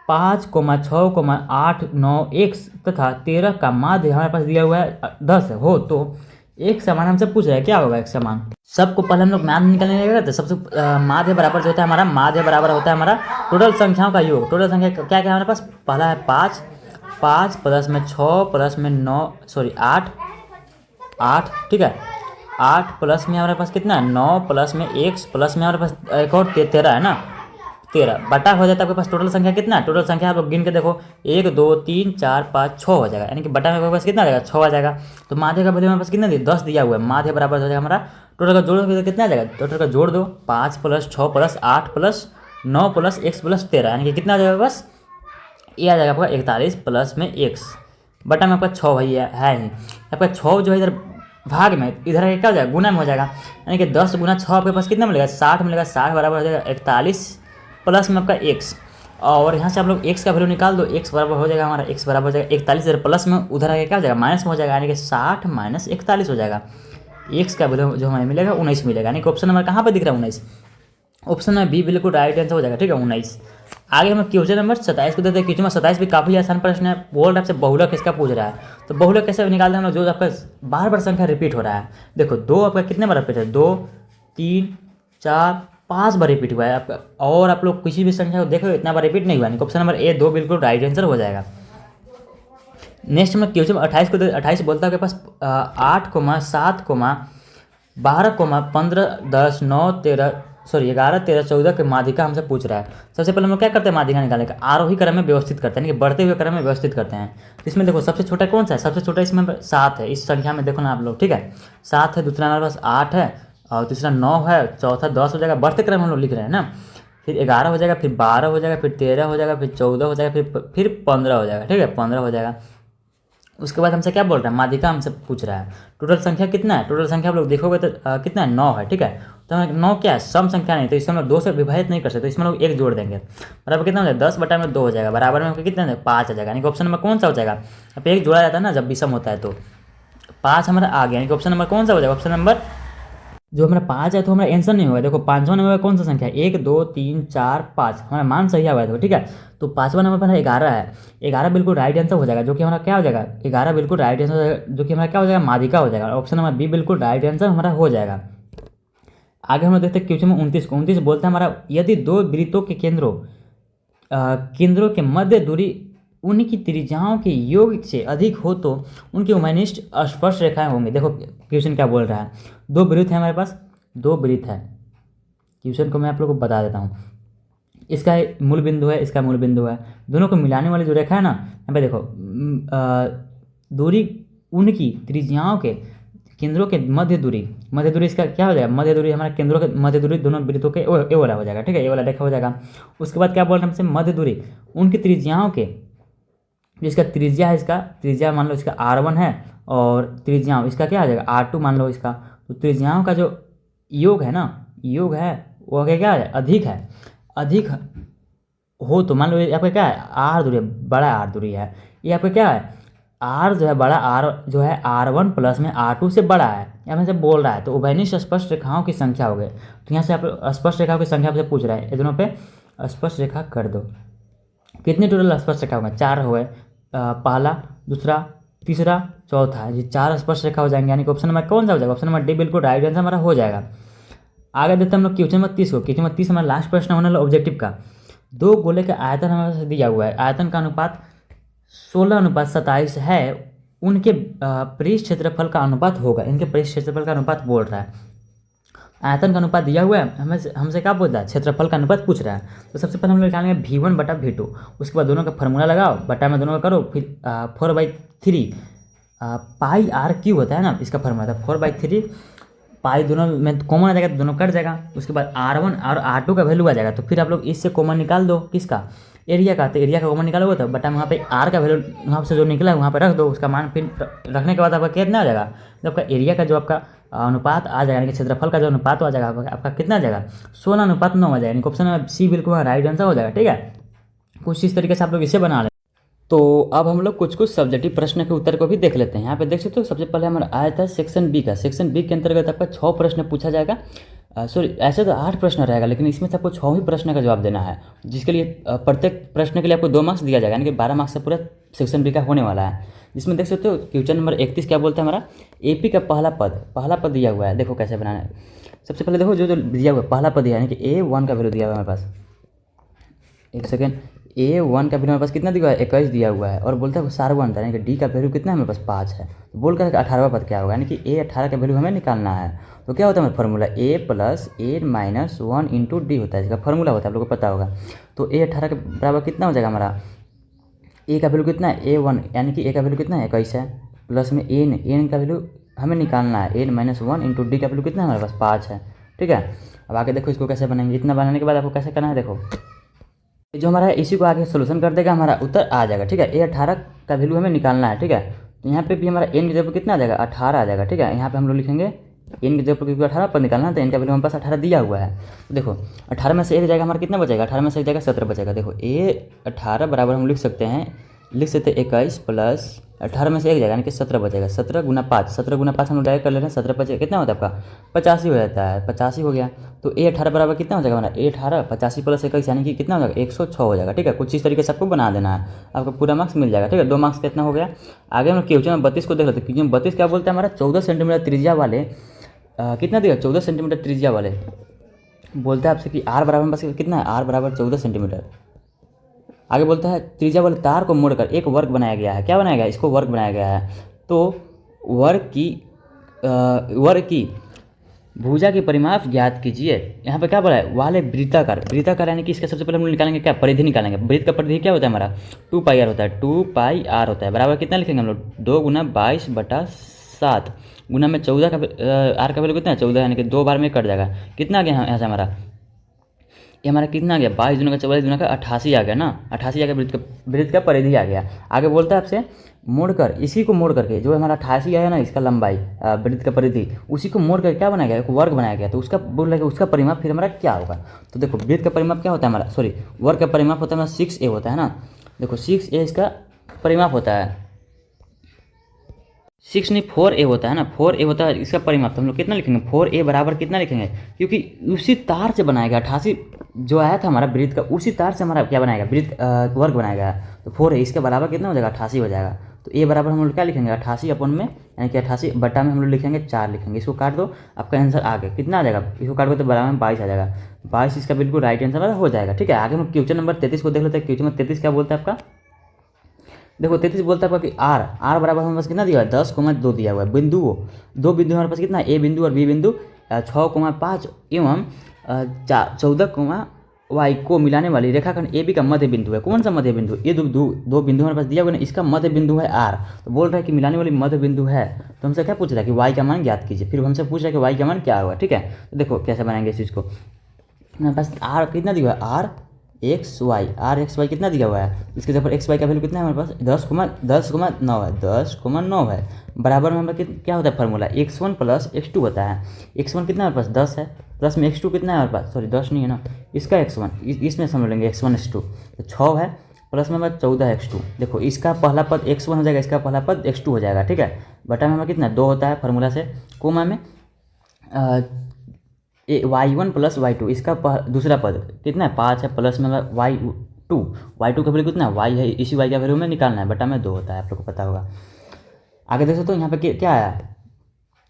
5, 6, 8, 9 x तथा 13 का माध्य हमारे पास दिया हुआ है 10 हो तो एक समान हमसे पूछ रहा है क्या होगा एक समान। सबको पहले हम लोग माध्य निकालने लगेगा, तो सबसे माध्य बराबर जो होता है हमारा, माध्य बराबर होता है हमारा टोटल संख्याओं का योग। टोटल संख्या क्या क्या है हमारे पास, पहला है 5 प्लस में 6 प्लस में 8, ठीक है, 8 प्लस में हमारे पास कितना है 9 प्लस में x प्लस में हमारे पास एक और 13 है ना, 13 बटा हो जाता है आपके पास टोटल संख्या कितना है, टोटल संख्या आप लोग गिन के देखो 1 2 3 4 5 6 हो जाएगा, यानी कि बटा में आपके पास कितना आ जाएगा 6 आ जाएगा। तो माध्य का वैल्यू हमारे पास कितना दिया 10 दिया हुआ है, माध्य बराबर हो जाएगा हमारा टोटल का जोड़ तो कितना आ जाएगा, टोटल का जोड़ दो 5 plus 6 plus 8 plus 9 plus x plus 13, यानी कि कितना आ जाएगा बस ये आ जाएगा आपका 41 प्लस में x बटा में आपका 6 भाई है ही आपका 6 जो है इधर भाग में, इधर क्या हो जाएगा गुना में हो जाएगा, यानी कि 10 गुना 6 आपके पास कितना मिलेगा 60 मिलेगा। 60 बराबर हो जाएगा 41 प्लस में आपका x, और यहाँ से आप लोग x का वैल्यू निकाल दो, x बराबर हो जाएगा हमारा x बराबर हो जाएगा 41, इधर प्लस में उधर आगे क्या हो जाएगा माइनस में हो जाएगा, यानी कि 60 माइनस 41 हो जाएगा। x का वैल्यू जो हमें मिलेगा 19 मिलेगा, यानी कि ऑप्शन नंबर कहाँ पर दिख रहा है 19, ऑप्शन में बी बिल्कुल राइट आंसर हो जाएगा। ठीक है 19। आगे हम क्वेश्चन नंबर 27 को देते हैं। क्वेश्चन नंबर 27 भी काफ़ी आसान प्रश्न है। बोल आपसे बहुलक किसका पूछ रहा है, तो बहुलक कैसे निकालते हैं हम लोग, जो आपका बार बार संख्या रिपीट हो रहा है। देखो 2 आपका कितने बार रिपीट है, 2 3 4 5 बार रिपीट हुआ है आपका, और आप लोग किसी भी संख्या को देखो इतना बार रिपीट नहीं हुआ, ऑप्शन नंबर ए 2 बिल्कुल राइट आंसर हो जाएगा। नेक्स्ट में क्वेश्चन 28 को 28 बोलता है आपके पास 8, 7, 12, 15, 10, 9, 13 सॉरी 11, 13, 14 के माध्यिका हमसे पूछ रहा है। सबसे पहले हम लोग क्या करते हैं माध्यिका निकालने का, आरोही क्रम में व्यवस्थित करते हैं, यानी कि बढ़ते हुए क्रम में व्यवस्थित करते हैं। तो इसमें देखो सबसे छोटा कौन सा है, सबसे छोटा इसमें 7 है, इस संख्या में देखो ना आप लोग। ठीक है 7 है, दूसरा हमारे पास 8 है, और तीसरा 9 है, चौथा 10 हो जाएगा, बढ़ते क्रम हम लोग लिख रहे हैं ना। फिर 11 हो जाएगा, फिर 12 हो जाएगा, फिर 13 हो जाएगा, फिर 14 हो जाएगा, फिर 15 हो जाएगा। ठीक है 15 हो जाएगा। उसके बाद हमसे क्या बोल रहा है, माध्यिका हमसे पूछ रहा है। टोटल संख्या कितना है, टोटल संख्या आप लोग देखोगे तो कितना है 9 है। ठीक है तो हमें 9 क्या है सम संख्या नहीं, तो इसमें हम लोग 2 से विभाजित नहीं कर सकते, इसमें लोग 1 जोड़ देंगे, बराबर कितना हो जाएगा 10 बटा में 2 हो जाएगा, बराबर में कितना है 5 आ जाएगा, यानी कि ऑप्शन नंबर कौन सा हो जाएगा। अब 1 जोड़ा जाता है ना जब भी सम होता है, तो 5 हमारा आ गया, यानी कि ऑप्शन नंबर कौन सा हो जाएगा, ऑप्शन नंबर जो हमारा 5 है तो हमारा आंसर नहीं होगा। देखो 5वां नंबर कौन सा संख्या है, 1 2 3 4 5, हमारा मान सही हुआ है। ठीक है तो 5वां नंबर पर 11 है, 11 बिल्कुल राइट आंसर हो जाएगा, जो कि हमारा क्या हो जाएगा 11 बिल्कुल राइट आंसर हो जाएगा, जो कि हमारा क्या हो जाएगा माध्यिका हो जाएगा। ऑप्शन नंबर बी बिल्कुल राइट आंसर हमारा हो जाएगा। आगे हम लोग देखते हैं क्वेश्चन में 29 को। 29 बोलता है हमारा यदि 2 वृत्तों के केंद्रों के मध्य दूरी उनकी त्रिज्याओं के योग से अधिक हो तो उनकी उभयनिष्ठ स्पर्श रेखाएं होंगी। देखो क्वेश्चन क्या बोल रहा है, 2 वृत्त है हमारे पास, 2 वृत्त है। क्वेश्चन को मैं आप लोगों को बता देता हूँ, इसका मूल बिंदु है, इसका मूल बिंदु है, दोनों को मिलाने वाली जो रेखा है ना, यहाँ पे देखो दूरी उनकी त्रिज्याओं के केंद्रों के मध्य दूरी इसका क्या हो जाएगा, मध्य दूरी हमारा केंद्रों के मध्य दूरी दोनों वृत्तों के ए वाला हो जाएगा। ठीक है ए वाला रेखा हो जाएगा। उसके बाद क्या बोल रहे हैं हमसे, मध्य दूरी उनकी त्रिज्याओं के, जिसका त्रिज्या है, इसका त्रिज्या मान लो इसका R1 है, और त्रिज्याओं इसका क्या आ जाएगा R2 मान लो इसका, तो त्रिज्याओं का जो योग है ना, योग है वो आगे क्या है अधिक हो तो मान लो ये आपका क्या है R दूरी, बड़ा R दूरी है, ये आपका क्या है R जो है बड़ा R जो है R1 प्लस में R2 से बड़ा है, यहाँ से बोल रहा है। तो उभयनिष्ठ स्पर्श रेखाओं की संख्या हो गई, तो यहाँ से आप स्पर्श रेखाओं की संख्या आपसे पूछ रहा है, ये दोनों पे स्पर्श रेखा कर दो। कितने टोटल स्पर्श रेखा हो गए, 4 हो गए, पहला दूसरा तीसरा चौथा, ये 4 स्पर्श रेखा हो जाएंगे, यानी कि ऑप्शन नंबर कौन सा हो जाएगा, ऑप्शन नंबर डी बिल्कुल राइट आंसर हमारा हो जाएगा। आगे देखते हैं हम लोग क्वेश्चन नंबर 30 को। क्वेश्चन नंबर 30 हमारा लास्ट प्रश्न होने वाला ऑब्जेक्टिव का। 2 गोले का आयतन हमारे पास दिया हुआ है, आयतन का अनुपात 16:27 है, उनके पृष्ठ क्षेत्रफल का अनुपात होगा, इनके पृष्ठ क्षेत्रफल का अनुपात बोल रहा है। आयतन का अनुपात दिया हुआ है, हमसे क्या बोल रहा है क्षेत्रफल का अनुपात पूछ रहा है। तो सबसे पहले हम लोग निकालेंगे V1 बटा V2, उसके बाद दोनों का फार्मूला लगाओ, बटा में दोनों का करो, फिर 4/3 पाई R क्यूब होता है ना, इसका फार्मूला था 4/3 पाई, दोनों में कॉमन आ जाएगा तो दोनों कट जाएगा। उसके बाद R1 और R2 का वैल्यू आ जाएगा, तो फिर आप लोग इससे कॉमन निकाल दो, किसका एरिया का, तो एरिया का कॉमन निकालोगे तो बटा में वहाँ पे R का वैल्यू वहाँ से जो निकला है वहाँ पे रख दो, उसका मान फिर रखने के बाद आपका कितना आ जाएगा, जब आपका एरिया का जो आपका अनुपात आ जाएगा, यानी कि क्षेत्रफल का जो अनुपात आ जाएगा आपका कितना आ जाएगा 16:9 आ जाएगा, यानी कि ऑप्शन सी बिल्कुल राइट आंसर हो जाएगा। ठीक है कुछ इस तरीके से आप लोग इसे बना लें। तो अब हम लोग कुछ सब्जेक्टिव प्रश्न के उत्तर को भी देख लेते हैं। यहाँ पे देख सकते हो सबसे पहले हमारा आया था सेक्शन बी का। सेक्शन बी के अंतर्गत आपका 6 प्रश्न पूछा जाएगा, सॉरी ऐसे तो 8 प्रश्न रहेगा, लेकिन इसमें से आपको 6 ही प्रश्न का जवाब देना है, जिसके लिए प्रत्येक प्रश्न के लिए आपको 2 मार्क्स दिया जाएगा, यानी कि 12 मार्क्स से पूरा सेक्शन बी का होने वाला है। जिसमें देख सकते हो क्वेश्चन नंबर 31 क्या बोलता है हमारा, एपी का पहला पद दिया हुआ है। देखो कैसे बनाना है, सबसे पहले देखो जो दिया हुआ है पहला पद दिया है, यानी कि A1 का वैल्यू दिया हुआ है हमारे पास, एक सेकेंड, A1 का वैल्यू हमारे पास कितना दिया हुआ है 21 दिया हुआ है, और बोलता है सार1 था, यानी कि डी का वैल्यू कितना है हमारे पास 5 है, तो बोल कर 18वां पद क्या होगा, यानी कि A18 का वैल्यू हमें निकालना है। तो क्या होता है हमारा फॉर्मूला A + A - 1 × D होता है, इसका फॉर्मूला होता है, आप लोगों को पता होगा। तो A18 के बराबर कितना हो जाएगा हमारा, A का वैल्यू कितना है A1, यानी कि A का वैल्यू कितना है 21 है, प्लस में N का वैल्यू हमें निकालना है, N - 1 × D का वैल्यू कितना है हमारे पास 5 है। ठीक है अब आगे देखो इसको कैसे बनाएंगे। इतना बनाने के बाद आपको कैसे करना है, देखो जो हमारा है इसी को आगे सोल्यूशन कर देगा, हमारा उत्तर आ जाएगा। ठीक है, ए 18 का वैल्यू हमें निकालना है। ठीक है, तो यहाँ पे भी हमारा एन की जगह पर कितना आ जाएगा, 18 आ जाएगा। ठीक है, यहाँ पे हम लोग लिखेंगे एन की जगह पर, क्योंकि 18 पर निकालना है तो एन का वैल्यू हमारे पास 18 दिया हुआ है। तो देखो 18 में से एक जाएगा हमारा कितना बचेगा, 18 में से एक जाएगा 17 बचेगा। देखो ए 18 बराबर हम लिख सकते हैं 21 प्लस 18 में से एक जाएगा यानी कि 17 बचेगा। 17 गुना 5, 17 गुना 5 हम लोग डायरेक्ट कर ले रहे हैं। 17 बचे कितना होता है आपका 85 हो जाता है, 85 हो गया। तो ए 18 बराबर कितना हो जाएगा हमारा, ए 18 85 प्लस 21 यानी कि कितना हो जाएगा 106 हो जाएगा। ठीक है, कुछ इस तरीके से आपको बना देना है, आपको पूरा मार्क्स मिल जाएगा। ठीक है, 2 मार्क्स कितना हो गया। आगे हम क्वेश्चन 32 को देख लेते हैं। क्वेश्चन 32 क्या बोलते हैं हमारा 14 सेंटीमीटर त्रिज्या वाले कितना दिया 14 सेंटीमीटर त्रिज्या वाले बोलता है आपसे कि आर बराबर बस कितना है, आर बराबर 14 सेंटीमीटर। आगे बोलता है त्रिज्या वाले तार को मोड़कर एक वर्ग बनाया गया है। क्या बनाया गया है, इसको वर्ग बनाया गया है। तो वर्ग की भुजा की परिमाप ज्ञात कीजिए। यहाँ पे क्या बोला है, वाले वृत्ताकार, वृत्ताकार यानी कि इसका सबसे पहले हम निकालेंगे क्या, परिधि निकालेंगे। वृत्त का परिधि क्या होता है हमारा 2 पाई आर होता है, 2 पाई आर होता है। बराबर कितना लिखेंगे हम लोग 2 गुना 22/7 गुना में 14 का आर का वैल्यू कितना है 14, यानी कि 2 बार में कट जाएगा। कितना आ गया यहाँ से हमारा, ये हमारा कितना आ गया 22 दूना का 44 दूना का 88 आ गया ना, 88 आ गया। वृत्त का परिधि आ गया। आगे बोलता है आपसे मोड़कर, इसी को मोड़ करके जो हमारा 88 आया ना इसका लंबाई वृत्त का परिधि, उसी को मोड़ करके क्या बनाया गया, एक वर्ग बनाया गया। तो उसका बोल रहा है उसका परिमाप फिर हमारा क्या होगा। तो देखो वृत्त का परिमाप क्या होता है हमारा, सॉरी वर्ग का परिमाप होता है हमारा 6a होता है ना। देखो 6a इसका परिमाप होता है, 6 नहीं 4a होता है ना, 4a होता है इसका परिमाप। तो हम लोग कितना लिखेंगे 4a बराबर कितना लिखेंगे, क्योंकि उसी तार से बनाएगा 88 जो आया था हमारा वृत्त का, उसी तार से हमारा क्या बनाएगा वृत्त वर्ग बनाएगा। तो 4a इसके बराबर कितना हो जाएगा 88 हो जाएगा। तो a बराबर हम लोग क्या लिखेंगे 88 अपन में, यानी कि 88 बटा में हम लोग लिखेंगे 4 लिखेंगे। इसको काट दो, आपका आंसर आ गया। कितना आ जाएगा, इसको काट दो तो बराबर में 22 आ जाएगा। 22 इसका बिल्कुल राइट आंसर हो जाएगा। ठीक है, आगे हम क्वेश्चन नंबर 33 को देख लेते हैं। क्वेश्चन नंबर 33 क्या बोलता है आपका, देखो 33 बोलता है आपका कि आर बराबर हमारे पास कितना दिया हुआ है 10,2 दिया हुआ है। बिंदुओं, 2 बिंदु हमारे पास कितना है, ए बिंदु और बी बिंदु 6,5 एवं 14, वाई को मिलाने वाली रेखाखंड ए बी का मध्य बिंदु है। कौन सा मध्य बिंदु, ये दो बिंदु हमारे पास दिया हुआ है ना, इसका मध्य बिंदु है आर। तो बोल रहा है कि मिलाने वाली मध्य बिंदु है। तो हमसे क्या पूछ रहा है कि वाई का मान ज्ञात कीजिए, फिर हमसे पूछ रहा है कि वाई का मान क्या होगा। ठीक है, तो देखो कैसे बनाएंगे इस चीज़ को। हमारे पास आर कितना दिया हुआ है, आर एक्स वाई कितना दिया हुआ है, इसके जगह पर एक्स वाई का वैल्यू कितना है हमारे पास 10,9 है, 10,9 है। बराबर में हमारा क्या होता है फार्मूला x1 प्लस x2 होता है। x1 कितना हमारे पास 10 है, प्लस में x2 कितना है हमारे पास, सॉरी 10 नहीं है ना, इसका x1 इसमें समझ लेंगे x1 x2 तो 6 है, प्लस में हमारा 14 x2। देखो इसका पहला पद x1 हो जाएगा, इसका पहला पद x2 हो जाएगा। ठीक है, बटा में हमारा कितना 2 होता है फार्मूला से, कोमा में y1 प्लस y2 इसका दूसरा पद कितना है 5 है, प्लस में y2 का वैल्यू कितना है y है, इसी y का वैल्यू में निकालना है, बटा में 2 होता है, आप लोग को पता होगा। आगे देख सकते हो यहाँ पे क्या आया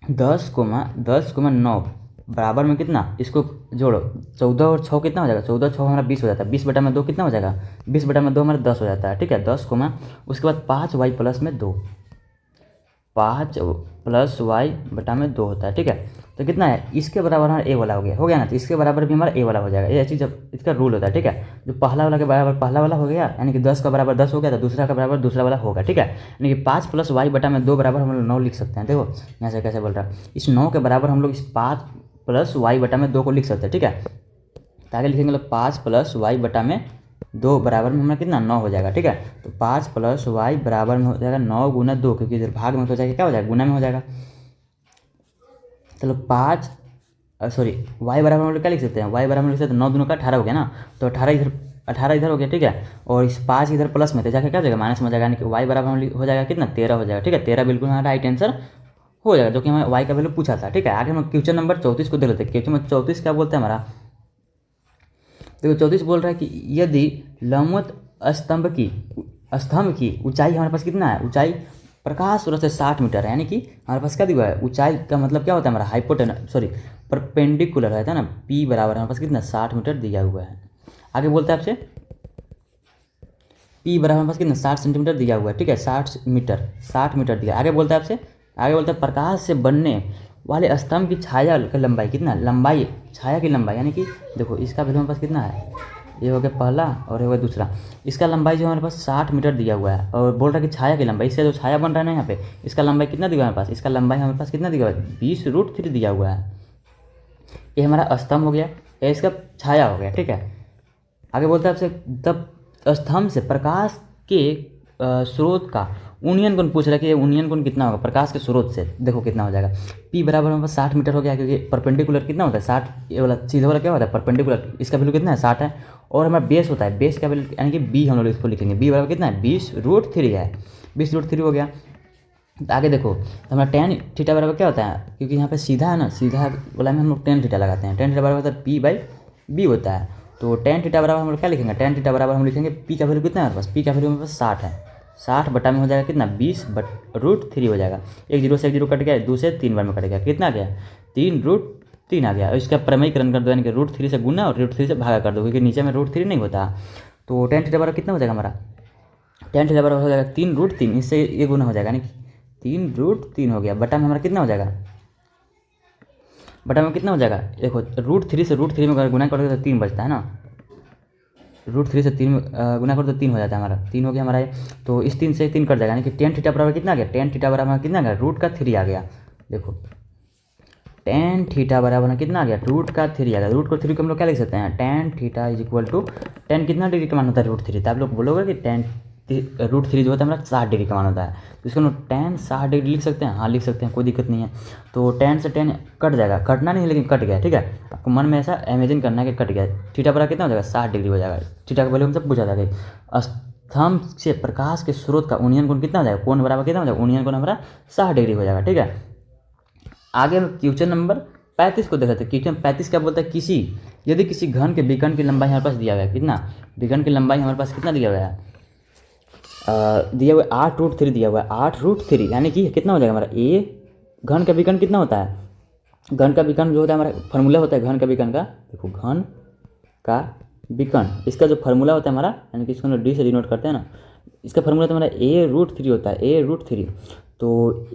10,9 बराबर में कितना, इसको जोड़ो 14 और 6 कितना हो जाएगा, 14 6 हमारा 20 हो जाता है, 20 बटा में 2 कितना हो जाएगा, 20 बटा में 2 हमारा 10 हो जाता है। ठीक है, 10 उसके बाद 5y प्लस में 2, 5 प्लस y बटा में 2 होता है। ठीक है, तो कितना है इसके बराबर हमारा ए वाला हो गया ना, तो इसके बराबर भी हमारा ए वाला हो जाएगा। ये चीज़ इसका रूल होता है। ठीक है, जो पहला वाला के बराबर पहला वाला हो गया, यानी कि 10 का बराबर 10 हो गया, तो दूसरा का बराबर दूसरा वाला होगा। ठीक है, यानी कि 5 प्लस y बटा में 2 बराबर हम लोग 9 लिख सकते हैं। देखो यहाँ से कैसे बोल रहा है, इस 9 के बराबर हम लोग इस 5 प्लस y बटा में 2 को लिख सकते हैं। ठीक है, तो आगे लिखेंगे लोग 5 प्लस y बटा में 2 बराबर में हमारा कितना 9 हो जाएगा। ठीक है, तो 5 प्लस y बराबर में हो जाएगा 9 गुना 2, क्योंकि इधर भाग में हो जाएगा क्या हो जाएगा गुना में हो जाएगा। चलो 5 सॉरी y बराबर हम लोग क्या लिख सकते हैं, y बराबर लिख सकते हैं 9 दूनों का 18 हो गया ना, तो 18 इधर हो गया। ठीक है, और इस 5 इधर प्लस में तो जाकर क्या हो जाएगा माइनस में हो जाएगा, यानी कि y बराबर हो जाएगा कितना 13 हो जाएगा। ठीक है, 13 बिल्कुल हमारा राइट आंसर हो जाएगा, जो कि हमें y का वैल्यू पूछा था। ठीक है, आगे हम क्वेश्चन नंबर 34 को देख लेते हैं। क्वेश्चन नंबर 34 क्या बोलते हैं हमारा, देखो 34 बोल रहा है कि यदि लंबवत स्तंभ की ऊंचाई हमारे पास कितना है, ऊंचाई प्रकाश सूरज से 60 मीटर है, यानी कि हमारे पास क्या दिया हुआ है, ऊंचाई का मतलब क्या होता है हमारा परपेंडिकुलर रहता है ना, p बराबर हमारे पास कितना 60 मीटर दिया हुआ है। आगे बोलता है आपसे p बराबर हमारे पास कितना 60 सेंटीमीटर दिया हुआ है। ठीक है, 60 मीटर दिया। आगे बोलता है आपसे, आगे बोलता है प्रकाश से बनने वाले स्तंभ की छाया की लंबाई कितना, छाया की लंबाई, यानी कि देखो इसका वैल्यू हमारे पास कितना है, ये हो गया पहला और ये हो गया दूसरा, इसका लंबाई जो हमारे पास 60 मीटर दिया हुआ है, और बोल रहा है कि छाया की लंबाई, इससे जो छाया बन रहा है ना यहाँ पे, इसका लंबाई कितना दिया हुआ है हमारे पास, इसका लंबाई हमारे पास कितना दिया हुआ है 20√3 दिया हुआ है। ये हमारा स्तंभ हो गया, ये इसका छाया हो गया। ठीक है, आगे बोलता है आपसे तब स्तंभ से प्रकाश के स्रोत का उन्नयन कोण पूछ रहा है कि ये उन्नयन कोण कितना होगा प्रकाश के स्रोत से। देखो कितना हो जाएगा, P बराबर हमारे पास 60 मीटर हो गया, क्योंकि परपेंडिकुलर कितना होता है 60, ये वाला सीधा वाला क्या होता है परपेंडिकुलर, इसका वैल्यू कितना है 60 है। और हमारा बेस होता है, बेस का वैल्यू यानी कि B हम लोग इसको लिखेंगे, B बराबर कितना है 20√3 है, 20√3 हो गया। तो आगे देखो तो हमारा tan थीटा बराबर क्या होता है, क्योंकि यहाँ पे सीधा है ना, सीधा वाला में हम लोग tan थीटा लगाते हैं, tan थीटा बराबर होता है P/B होता है। तो tan थीटा बराबर हम लोग क्या लिखेंगे, tan थीटा बराबर हम लिखेंगे P का वैल्यू कितना है हमारे पास, P का वैल्यू हमारे पास 60 है, 60 बटा में हो जाएगा कितना 20/√3 हो जाएगा। एक जीरो से एक जीरो कट गया, 2 से 3 बार में कट गया, कितना आ गया 3√3 आ गया। और इसका प्रमेयीकरण कर दो, यानी कि √3 से गुना और √3 से भागा कर दो, क्योंकि नीचे में √3 नहीं होता। तो tan थीटा बराबर कितना हो जाएगा हमारा, tan थीटा बराबर हो जाएगा 3√3, इससे ये गुना हो जाएगा, यानी 3√3 हो गया, बटा में हमारा कितना हो जाएगा, बटा में कितना हो जाएगा देखो √3 से √3 में अगर गुना करोगे तो 3 बचता है ना, √3 से 3 में गुना करो तो 3 हो जाता है हमारा, 3 हो गया हमारा ये। तो इस 3 से 3 कट जाएगा, यानी कि tan थीटा बराबर कितना आ गया, tan थीटा बराबर कितना आ गया √3 आ गया। देखो tan थीटा बराबर कितना आ गया √3 आ गया। √3 को हम लोग क्या लिख सकते हैं, tan theta is equal to tan कितना डिग्री का मान होता है √3, तो आप लोग बोलोगे कि tan √3 जो होता है हमारा 60 डिग्री का मान होता है, तो इसको हम लोग tan 60 डिग्री लिख सकते हैं, हाँ लिख सकते हैं, कोई दिक्कत नहीं है। तो tan से tan कट जाएगा, कटना नहीं है लेकिन कट गया, ठीक है, आपको मन में ऐसा इमेजिन करना है कि कट गया। थीटा बराबर कितना हो जाएगा 60 डिग्री हो जाएगा। थीटा का वैल्यू हमसे पूछा था कि स्तंभ से प्रकाश के स्रोत का उन्नयन कोण कितना हो जाएगा, कोण बराबर कितना हो जाएगा, उन्नयन कोण हमारा 60 डिग्री हो जाएगा, ठीक है। आगे हम क्वेश्चन नंबर 35 को देख रहे थे। क्वेश्चन 35 क्या बोलता है, यदि किसी घन के विकर्ण की लंबाई हमारे पास दिया गया है, कितना विकर्ण की लंबाई हमारे पास कितना दिया गया है, दिया हुआ 8√3 दिया हुआ है, 8√3 यानी कि कितना हो जाएगा हमारा ए घन का विकर्ण कितना होता है, घन का विकर्ण जो होता है हमारा फॉर्मूला होता है घन का विकर्ण का, देखो घन का विकर्ण इसका जो फार्मूला होता है हमारा, यानी कि इसको हम डी से डिनोट करते हैं ना, इसका फार्मूला तो हमारा a√3 होता है, a√3। तो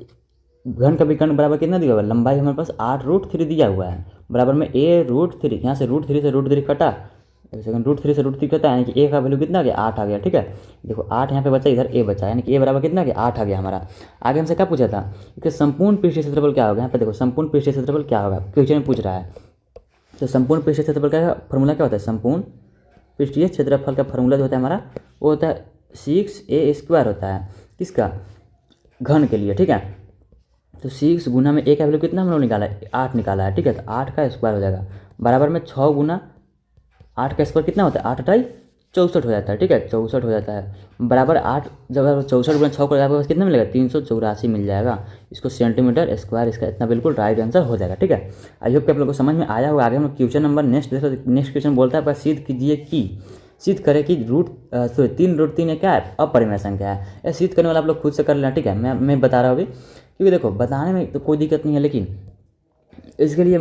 घन का विकर्ण बराबर कितना दिया हुआ है, लंबाई हमारे पास 8√3 दिया हुआ है, बराबर में a√3, यहाँ से √3 कटा, सेकंड √3 से √3 कटा, यानी कि a का वैल्यू कितना आ गया 8 आ गया, ठीक है। देखो 8 यहाँ पे बचा, इधर a बचा, यानी कि a बराबर कितना आ गया 8 आ गया हमारा। आगे हमसे क्या पूछा था कि संपूर्ण पृष्ठीय क्षेत्रफल क्या होगा, यहाँ पे देखो संपूर्ण पृष्ठीय क्षेत्रफल क्या होगा क्वेश्चन में पूछ रहा है। तो संपूर्ण पृष्ठीय क्षेत्रफल का फॉर्मूला क्या होता है, संपूर्ण पृष्ठीय क्षेत्रफल का फॉर्मूला जो होता है हमारा वो होता है 6a² होता है, किसका, घन के लिए, ठीक है। तो 6 गुना में a का वैल्यू कितना हम लोग निकाला है 8 निकाला है, ठीक है। तो 8 का स्क्वायर हो जाएगा, बराबर में 6 गुना 8 का स्क्वायर कितना होता है 8 × 64 हो जाता है, ठीक है, 64 हो जाता है, बराबर 8 जब 64 गुना 6 को आपके पास कितना मिलेगा 384 मिल जाएगा। इसको सेंटीमीटर स्क्वायर, इसका इतना बिल्कुल राइट आंसर हो जाएगा, ठीक है। आई होप कि आप लोगों को समझ में आया होगा। आगे हम लोग क्वेश्चन नंबर नेक्स्ट क्वेश्चन बोलता है आपका सिद्ध कीजिए कि सिद्ध करें कि 3√3 क्या है अपरिमेय संख्या है। यह सिद्ध करने वाला आप लोग खुद से कर लेना, ठीक है, मैं बता रहा हूँ अभी, क्योंकि देखो बताने में तो कोई दिक्कत नहीं है, लेकिन इसके लिए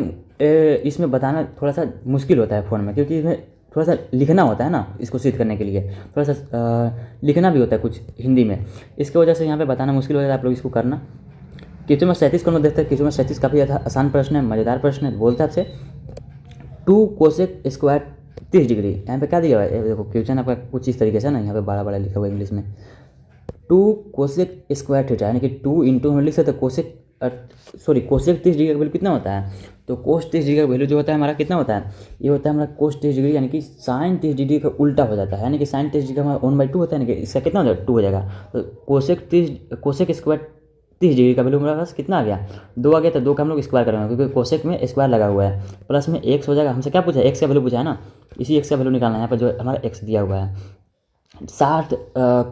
इसमें बताना थोड़ा सा मुश्किल होता है फ़ोन में, क्योंकि इसमें थोड़ा सा लिखना होता है ना, इसको सिद्ध करने के लिए थोड़ा सा लिखना भी होता है कुछ हिंदी में, इसकी वजह से यहाँ पे बताना मुश्किल हो जाता है। आप लोग इसको करना। क्वेश्चन नंबर 37 को हम लोग देखते हैं। क्वेश्चन नंबर 37 काफ़ी आसान प्रश्न है, मज़ेदार प्रश्न है। बोलता है आपसे 2 कोसेक स्क्वायर 30 डिग्री, यहाँ पे क्या दिया हुआ है देखो, क्वेश्चन आपका कुछ इस तरीके से ना, यहाँ पे बड़ा बड़ा लिखा हुआ है इंग्लिश में 2 कोसेक स्क्वायर थीटा, यानी कि 2 इंटू हम लिख सकते हैं कोसेक कोसेक 30 डिग्री का वैल्यू कितना होता है, तो कोस 30 डिग्री का वैल्यू जो होता है हमारा कितना होता है, ये होता है हमारा कोस 30 डिग्री, यानी कि साइन 30 डिग्री का उल्टा हो जाता है, यानी कि साइन 30 डिग्री का हमारा 1/2 होता है, यानी कि इसका कितना हो जाएगा 2 हो जाएगा। तो कोसेक स्क्वायर 30 डिग्री का वैल्यू हमारे पास कितना आ गया 2 आ गया। तो 2 का हम लोग स्क्वायर करेंगे, क्योंकि कोसेक में स्क्वायर लगा हुआ है, प्लस में एक्स हो जाएगा। हमसे क्या पूछा है, एक्स का वैल्यू पूछा है ना, इसी एक्स का वैल्यू निकालना है, यहाँ पर जो हमारा एक्स दिया हुआ है 60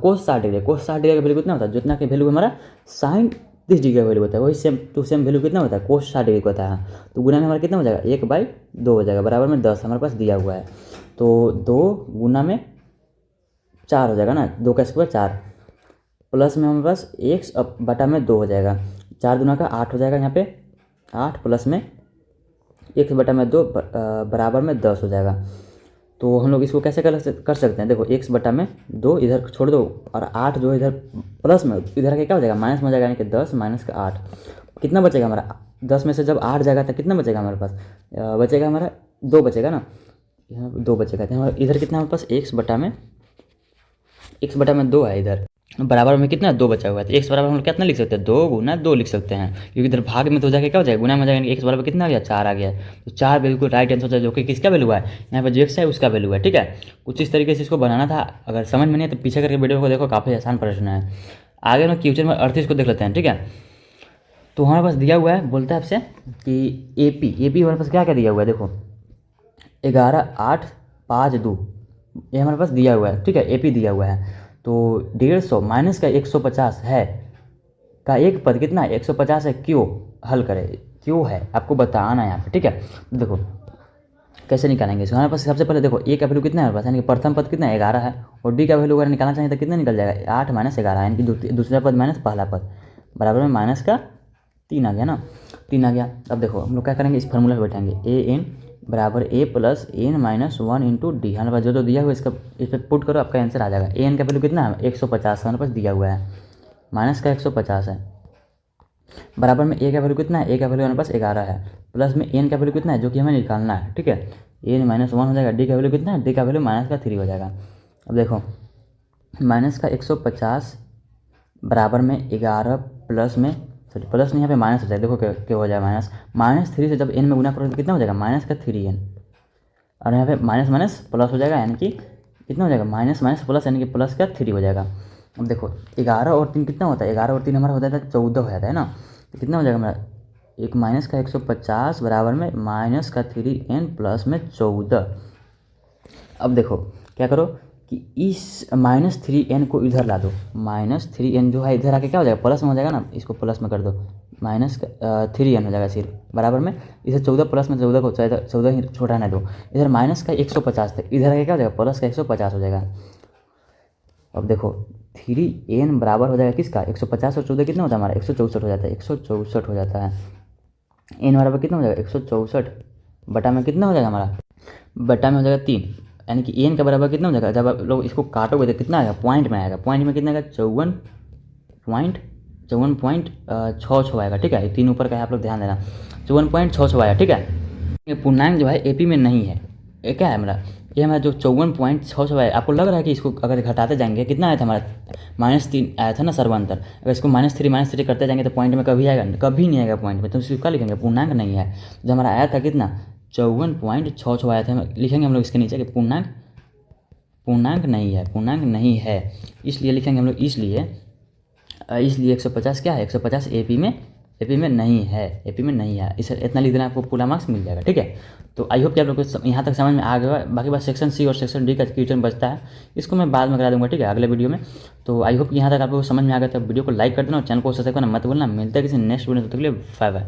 कोस 60 डिग्री, कोस 60 डिग्री का वैल्यू कितना होता है, जितना का वैल्यू हमारा साइन 30 डिग्री का वैल्यू होता है, वही सेम टू सेम वैल्यू कितना होता है कोस 60 डिग्री का होता है। तो गुना में हमारा कितना हो जाएगा 1/2 हो जाएगा, बराबर में 10 हमारे पास दिया हुआ है। तो 2 गुना में 4 हो जाएगा ना, 2 का स्क्वायर 4, प्लस में हमारे पास एक्स बटा में 2 हो जाएगा, 4 दूना का 8 हो जाएगा, यहाँ पे 8 प्लस में एक्स बटा में 2 बराबर में 10 हो जाएगा। तो हम लोग इसको कैसे कर सकते हैं, देखो एक्स बटा में 2 इधर छोड़ दो, और 8 जो इधर प्लस में इधर का क्या हो जाएगा माइनस में हो जाएगा, यानी कि 10 माइनस का 8 कितना बचेगा हमारा, 10 में से जब 8 जाएगा तो कितना बचेगा हमारे पास, बचेगा हमारा 2 बचेगा ना, यहाँ 2 बचेगा। तो हमारा इधर कितना हमारे पास एक्स बटा में 2 है इधर, बराबर में कितना 2 बचा हुआ है, तो x बराबर हम लोग कितना लिख सकते हैं, 2 गुना 2 लिख सकते हैं, क्योंकि इधर भाग में तो जाके क्या हो जाएगा, गुना में जाएगा, x बराबर कितना आ गया, 4 आ गया। तो 4 बिल्कुल राइट आंसर होता है, जो कि किसका वैल्यू है, यहाँ पर जो x है उसका वैल्यू है। ठीक है, कुछ इस तरीके से इसको बनाना था। अगर समझ में नहीं है तो पीछे करके वीडियो को देखो, काफ़ी आसान प्रश्न है। आगे हम क्वेश्चन में 38 को देख लेते हैं। ठीक है, तो हमारे पास दिया हुआ है, बोलता है आपसे कि ए पी हमारे पास क्या क्या दिया हुआ है, देखो 11 8 5 2, ये हमारे पास दिया हुआ है। ठीक है, ए पी दिया हुआ है। तो 150 माइनस का 150 है का एक पद कितना है, 150 है, क्यों हल करें, क्यों है आपको बताना है यहाँ पे। ठीक है, देखो कैसे निकालेंगे इसको। हमारे पास सबसे पहले देखो ए का वैल्यू कितना है हमारे पास, यानी कि प्रथम पद कितना है, 11 है, और डी का वैल्यू अगर निकालना चाहिए तो कितना निकल जाएगा, 8 माइनस 11, यानी कि दूसरा पद माइनस पहला पद, बराबर में माइनस का 3 आ गया ना, 3 आ गया। अब देखो हम लोग क्या करेंगे, इस फॉर्मूला पर बैठाएंगे, ए एन बराबर a plus n minus 1 into d. हमारे पास जो दिया हुआ है इसका इस पर पुट करो, आपका आंसर आ जाएगा। ए एन का वैल्यू कितना है, 150 हमारे पास दिया हुआ है, माइनस का 150 है, बराबर में ए का वैल्यू कितना है, ए का वैल्यू हमारे पास 11 है, प्लस में एन का वैल्यू कितना है, जो कि हमें निकालना है। ठीक है, एन माइनस 1 हो जाएगा, डी का वैल्यू कितना है, डी का वैल्यू माइनस का 3 हो जाएगा। अब देखो माइनस का 150 बराबर में 11 प्लस में, सॉरी प्लस नहीं, यहाँ पे माइनस हो जाएगा। देखो क्या हो जाएगा, -3 से जब एन में गुना करोगे तो कितना हो जाएगा, माइनस का 3n, और यहाँ पे माइनस माइनस प्लस हो जाएगा, यानी कि कितना हो जाएगा, माइनस माइनस प्लस, यानी कि प्लस का 3 हो जाएगा। अब देखो 11 और 3 कितना होता है, 11 और 3 हमारा हो जाता है 14 हो जाता है ना, तो कितना हो जाएगा हमारा, एक माइनस का 150 बराबर में माइनस का 3n प्लस में 14। अब देखो क्या करो कि इस -3n को इधर ला दो, -3n जो है इधर आके क्या हो जाएगा, प्लस में हो जाएगा ना, इसको प्लस में कर दो, माइनस का 3n हो जाएगा सिर्फ, बराबर में इसे 14 प्लस में 14 को 14 ही छोटा ना दो, इधर माइनस का 150 था, इधर आके क्या हो जाएगा, प्लस का 150 हो जाएगा। अब देखो 3n बराबर हो जाएगा किसका, 150 और 14 कितना होता है हमारा, 164 हो जाता है, 164 हो जाता है। n बराबर कितना हो जाएगा, 164 बटा में कितना हो जाएगा हमारा, बटा में हो जाएगा 3, यानी कि एन का बराबर कितना हो जाएगा, जब आप लोग इसको काटोगे तो कितना आएगा, पॉइंट में आएगा, पॉइंट में कितना आएगा, 54.66 आएगा। ठीक है, 3 ऊपर का है, आप लोग ध्यान देना, 54.66 आएगा। ठीक है, ये पूर्णांक जो है एपी में नहीं है, ये क्या है हमारा, ये हमारा जो 54.66 है, आपको लग रहा है कि इसको अगर घटाते जाएंगे कितना आया था हमारा, -3 आया था ना सर्वांतर, अगर इसको -3 करते जाएंगे तो पॉइंट में कभी आएगा, कभी नहीं आएगा पॉइंट में, तो इसको क्या लिखेंगे, पूर्णांक नहीं है। जो हमारा आया था कितना, 54.66 आया था, लिखेंगे हम लोग इसके नीचे कि पूर्णांक नहीं है, पूर्णांक नहीं है, इसलिए लिखेंगे हम लोग, इसलिए 150 क्या है, 150 एपी में नहीं है, एपी में नहीं है। इसे इतना लिख देना, आपको पूरा मार्क्स मिल जाएगा। ठीक है, तो आई होप कि आप लोग को यहाँ तक समझ में आ गया। बाकी बात सेक्शन सी और सेक्शन डी का क्वेश्चन बचता है, इसको मैं बाद में करा दूंगा। ठीक है, अगले वीडियो में। तो आई होप कि यहाँ तक आप लोग को समझ में आ गया था। वीडियो को लाइक कर देना और चैनल को सब्सक्राइब करना मत भूलना। मिलता है किसी नेक्स्ट वीडियो में, तब तक के लिए बाय बाय।